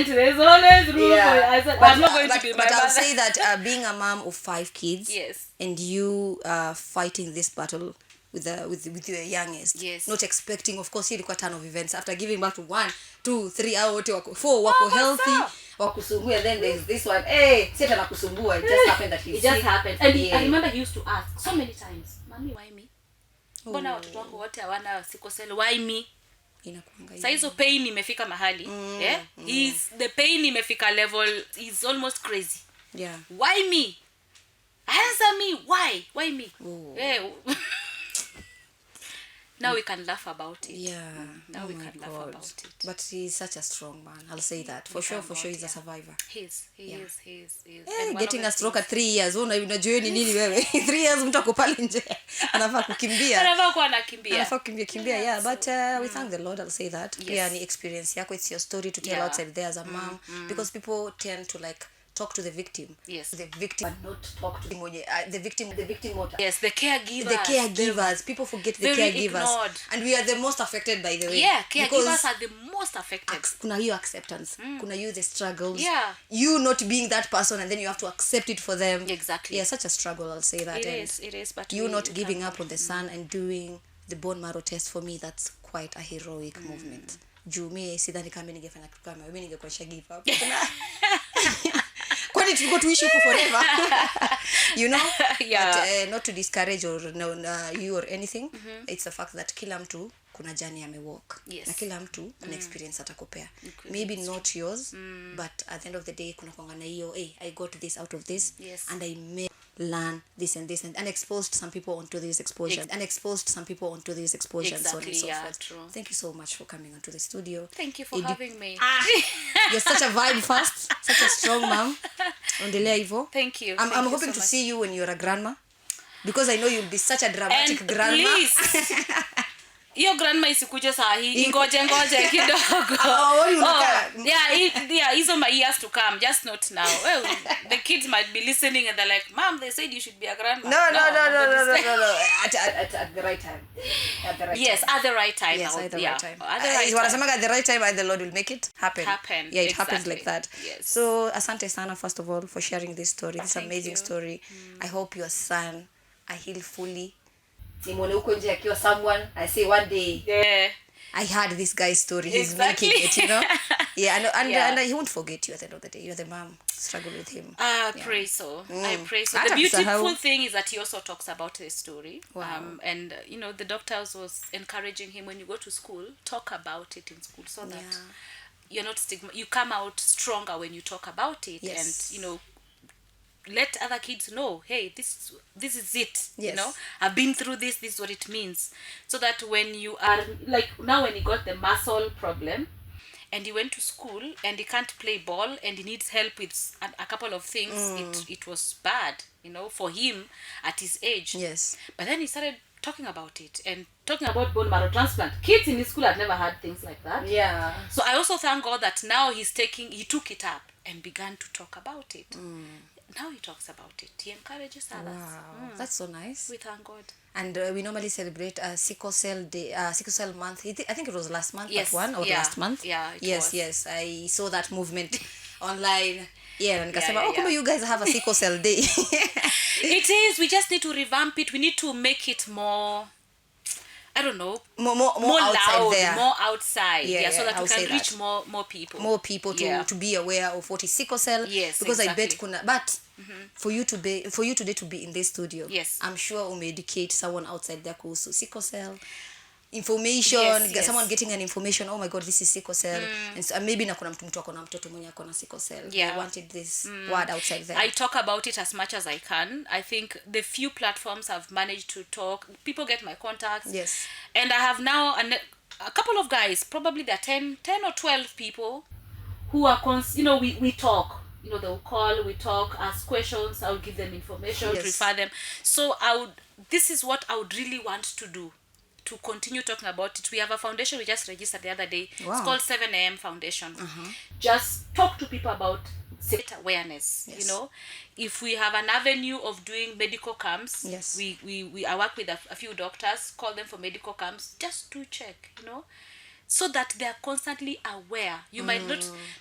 Speaker 1: there's always room for. I'm not going to be my
Speaker 2: But
Speaker 1: mother.
Speaker 2: I'll say that being a mom of 5 kids,
Speaker 1: yes,
Speaker 2: and you fighting this battle with your youngest,
Speaker 1: yes,
Speaker 2: not expecting, of course, ilikuwa turn of events after giving birth to 1, 2, 3 out 4 wako healthy, wakusumbua, then there's this one, sita na kusumbua. It just happened that
Speaker 1: it just happened. And I remember he used to ask so many times, Mommy, why me? Mbona watoto wako wote hawana sickle, why me? Sasa hizo pain imefika mahali, the pain imefika level is almost crazy.
Speaker 2: Yeah.
Speaker 1: Why me? Answer me, why me? Now we can laugh about it.
Speaker 2: Yeah.
Speaker 1: Now we can laugh about it.
Speaker 2: But he's such a strong man. I'll say that. For sure he's a survivor.
Speaker 1: He is.
Speaker 2: Getting a stroke at 3 years. Unajua ni nini wewe? 3 years mtu akopale nje. Anafaa kukimbia. Anafaa kukimbia. Yeah, but we thank the Lord. I'll say that.
Speaker 1: Yes.
Speaker 2: Yeah, ni experience yako. It's your story to tell outside there as a mom. Because people tend to talk to the victim.
Speaker 1: Yes.
Speaker 2: The victim, but not talk to the victim.
Speaker 1: Yes, the caregivers.
Speaker 2: The caregivers. People forget the caregivers. Ignored. And we are the most affected, by the way.
Speaker 1: Yeah, caregivers are the most affected.
Speaker 2: Kuna hiyo acceptance. Kuna hiyo the struggles.
Speaker 1: Yeah.
Speaker 2: You not being that person, and then you have to accept it for them.
Speaker 1: Exactly.
Speaker 2: Yeah, such a struggle, I'll say that.
Speaker 1: It is. But
Speaker 2: you not giving up on the son and doing the bone marrow test, for me, that's quite a heroic movement. Juu mimi sidhani kama ningefanya kitu kama mimi ningekuwa give up. Kwani imagine to go to issue forever. You know.
Speaker 1: Yeah.
Speaker 2: But, not to discourage or you or anything. It's the fact that kila mtu kuna journey amewalk.
Speaker 1: Yes.
Speaker 2: Na kila mtu kuna experience atakupea. Maybe not yours, but at the end of the day kuna kwanga na hiyo, hey, I got this out of this,
Speaker 1: Yes.
Speaker 2: and I may learn this and this, and exposed some people onto this exposure, and exposed some people onto this exposure, and so on and so
Speaker 1: Exactly, yeah,
Speaker 2: forth.
Speaker 1: true.
Speaker 2: Thank you so much for coming onto the studio.
Speaker 1: Thank you for having me.
Speaker 2: You're such a vibe first, such a strong mom. Endelea hivyo.
Speaker 1: Thank you.
Speaker 2: I'm
Speaker 1: Thank you
Speaker 2: hoping
Speaker 1: so
Speaker 2: to
Speaker 1: much.
Speaker 2: see you when you're a grandma, because I know you'll be such a dramatic
Speaker 1: And
Speaker 2: grandma.
Speaker 1: please, hiyo grandma isikuje saa hii, ngoje kidogo. Yeah, hizo my years to come, just not now. Well, the kids might be listening and they're like, Mom, they said you should be a grandma.
Speaker 2: No. At the right time. At the right
Speaker 1: Yes,
Speaker 2: time.
Speaker 1: at the right time.
Speaker 2: Yes, at the right time.
Speaker 1: At the right time.
Speaker 2: Wanasemaga at the right time, the Lord will make it happen. Yeah, it happens
Speaker 1: Exactly.
Speaker 2: like that.
Speaker 1: Yes.
Speaker 2: So, asante sana, first of all, for sharing this story, this
Speaker 1: Thank
Speaker 2: amazing
Speaker 1: you.
Speaker 2: story. I hope your son are healed fully. Nimone huko nje akiwa someone, I say one day,
Speaker 1: Yeah.
Speaker 2: I heard this guy's story. He's
Speaker 1: Exactly.
Speaker 2: making it, you know. Yeah,
Speaker 1: Yeah.
Speaker 2: and he won't forget you at the end of the day. You're the mom. Struggle with him.
Speaker 1: I pray so. I pray so.
Speaker 2: Hata
Speaker 1: The beautiful
Speaker 2: kusahau.
Speaker 1: thing is that he also talks about his story.
Speaker 2: Wow.
Speaker 1: And the doctors was encouraging him, when you go to school, talk about it in school, so that you're not you come out stronger when you talk about it.
Speaker 2: Yes.
Speaker 1: And let other kids know, hey, this is it.
Speaker 2: Yes.
Speaker 1: I've been through this is what it means. So that when you are, like now when he got the muscle problem and he went to school and he can't play ball and he needs help with a couple of things, it was bad, for him at his age.
Speaker 2: Yes.
Speaker 1: But then he started talking about it and talking about bone marrow transplant. Kids in his school had never had things like that.
Speaker 2: Yeah.
Speaker 1: So I also thank God that now he took it up and began to talk about it. Now he talks about it. He encourages others.
Speaker 2: Wow. That's so nice.
Speaker 1: We thank God.
Speaker 2: And we normally celebrate Sickle Cell Day, Sickle Cell Month. I think it was last month,
Speaker 1: Yes.
Speaker 2: part one, or
Speaker 1: Yeah.
Speaker 2: last month.
Speaker 1: Yeah, it
Speaker 2: Yes,
Speaker 1: was.
Speaker 2: yes. I saw that movement online. Yeah, and nikasema,
Speaker 1: yeah.
Speaker 2: Kumbe you guys have a Sickle Cell Day.
Speaker 1: It is. We just need to revamp it. We need to make it more, I don't know,
Speaker 2: more outside
Speaker 1: loud,
Speaker 2: there.
Speaker 1: more outside.
Speaker 2: Yeah,
Speaker 1: So that
Speaker 2: I'll
Speaker 1: we
Speaker 2: say
Speaker 1: can reach
Speaker 2: that.
Speaker 1: more people.
Speaker 2: More people to be aware of what is sickle cell.
Speaker 1: Yes,
Speaker 2: because
Speaker 1: exactly.
Speaker 2: I bet but for you today to be in this studio,
Speaker 1: Yes.
Speaker 2: I'm sure educate someone outside there kuhusu sickle cell information.
Speaker 1: Yes.
Speaker 2: Someone getting an information, oh my god, this is sickle cell. And so, maybe na kuna mtu ako na mtoto mwenye ako na sickle cell.
Speaker 1: Yeah.
Speaker 2: They wanted this word outside there.
Speaker 1: I talk about it as much as I can. I think the few platforms I've managed to talk, people get my contacts.
Speaker 2: Yes.
Speaker 1: And I have now a couple of guys, probably there are 10 or 12 people who are, we talk. They'll call, we talk, ask questions, I'll give them information,
Speaker 2: Yes.
Speaker 1: refer them. So this is what I would really want to do, to continue talking about it. We have a foundation we just registered the other day.
Speaker 2: Wow.
Speaker 1: It's called 7 a.m. Foundation. Just talk to people about safety awareness.
Speaker 2: Yes.
Speaker 1: If we have an avenue of doing medical camps,
Speaker 2: Yes.
Speaker 1: I work with a few doctors, call them for medical camps, just to check, so that they are constantly aware. You might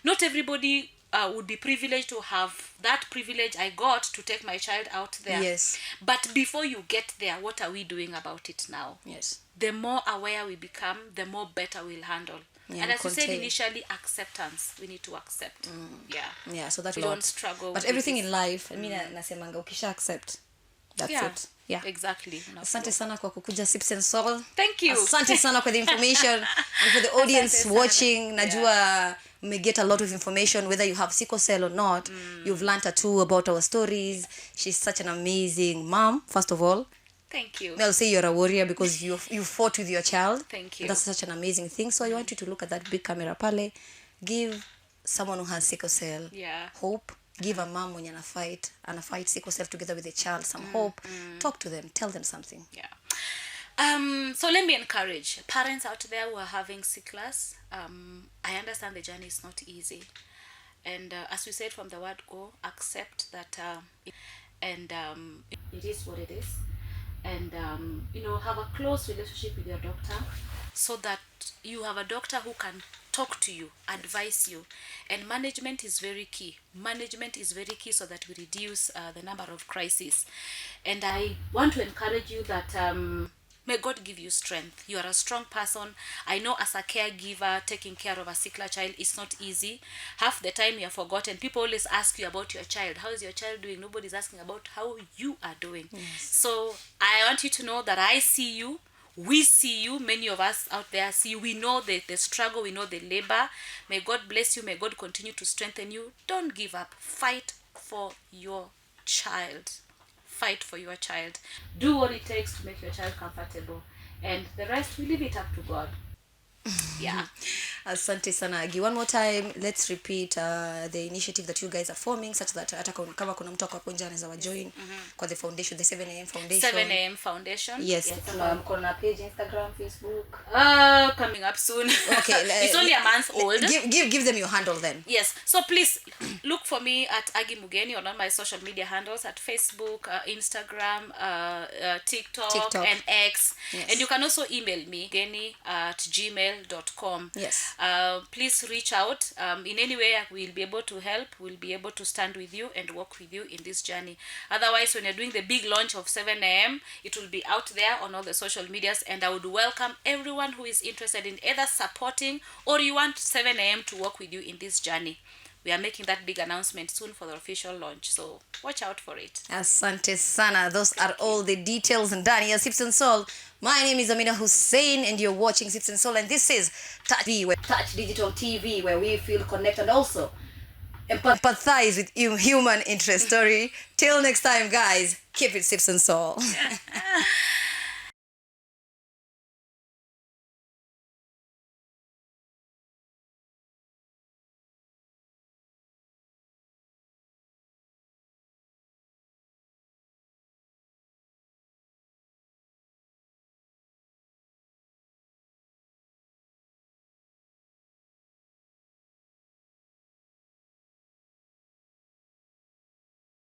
Speaker 1: not everybody would be privileged to have that privilege I got to take my child out there.
Speaker 2: Yes.
Speaker 1: But before you get there, what are we doing about it now?
Speaker 2: Yes.
Speaker 1: The more aware we become, the more better we'll handle.
Speaker 2: Yeah,
Speaker 1: And as you said
Speaker 2: contain.
Speaker 1: initially, acceptance. We need to accept.
Speaker 2: Yeah, so that
Speaker 1: We
Speaker 2: lot.
Speaker 1: don't struggle
Speaker 2: But
Speaker 1: with
Speaker 2: everything
Speaker 1: this.
Speaker 2: in life, nasemanga ukisha accept. That's it. Yeah.
Speaker 1: Exactly.
Speaker 2: Asante sana kwa kukuja Sips and Soul.
Speaker 1: Thank you.
Speaker 2: Asante sana for the information and for the audience
Speaker 1: Asante sana.
Speaker 2: watching. Najua may get a lot of information whether you have sickle cell or not. You've learned a too about our stories. She's such an amazing mom, first of all.
Speaker 1: Thank you.
Speaker 2: I'll say you're a warrior because you fought with your child.
Speaker 1: Thank you.
Speaker 2: That's such an amazing thing. So I want you to look at that big camera pale. Give someone who has sickle cell hope. Give a mom when you're fight sickle cell together with a child some hope. Talk to them. Tell them something.
Speaker 1: Yeah. So let me encourage parents out there who are having sicklers. I understand the journey is not easy. And as we said from the word go, accept that it is what it is. And, have a close relationship with your doctor so that you have a doctor who can talk to you, advise you. And management is very key. Management is very key so that we reduce the number of crises. And I want to encourage you that May God give you strength. You are a strong person. I know as a caregiver, taking care of a sickler child is not easy. Half the time you are forgotten. People always ask you about your child. How is your child doing? Nobody's asking about how you are doing.
Speaker 2: Yes.
Speaker 1: So I want you to know that I see you. We see you. Many of us out there see you. We know the struggle. We know the labor. May God bless you. May God continue to strengthen you. Don't give up. Fight for your child. Fight for your child. Do what it takes to make your child comfortable, and the rest we leave it up to God. Yeah.
Speaker 2: Asante sana Aggie. One more time, let's repeat the initiative that you guys are forming, such that hata kama kuna mtu hapo nje anaweza join kwa the foundation, the 7am foundation.
Speaker 1: 7am foundation.
Speaker 2: Yes. Kuna page Instagram, Facebook.
Speaker 1: Coming up soon.
Speaker 2: Okay.
Speaker 1: It's only a month old.
Speaker 2: Give them your handle then.
Speaker 1: Yes. So please look for me at Aggie Mugeni on all my social media handles at Facebook, Instagram, TikTok, and X.
Speaker 2: Yes.
Speaker 1: And you can also email me, geni@gmail.com.
Speaker 2: Yes.
Speaker 1: Please reach out. In any way we'll be able to help. We'll be able to stand with you and walk with you in this journey. Otherwise, when you're doing the big launch of 7am, it will be out there on all the social medias, and I would welcome everyone who is interested in either supporting or you want 7am to walk with you in this journey. We are making that big announcement soon for the official launch, so watch out for it.
Speaker 2: Asante sana. Those are all the details and Ndani ya Sips and Soul. My name is Amina Hussein and you're watching Sips and Soul, and this is Touch Digital TV, where we feel connected and also empathize with human interest story. Till next time, guys, keep it Sips and Soul.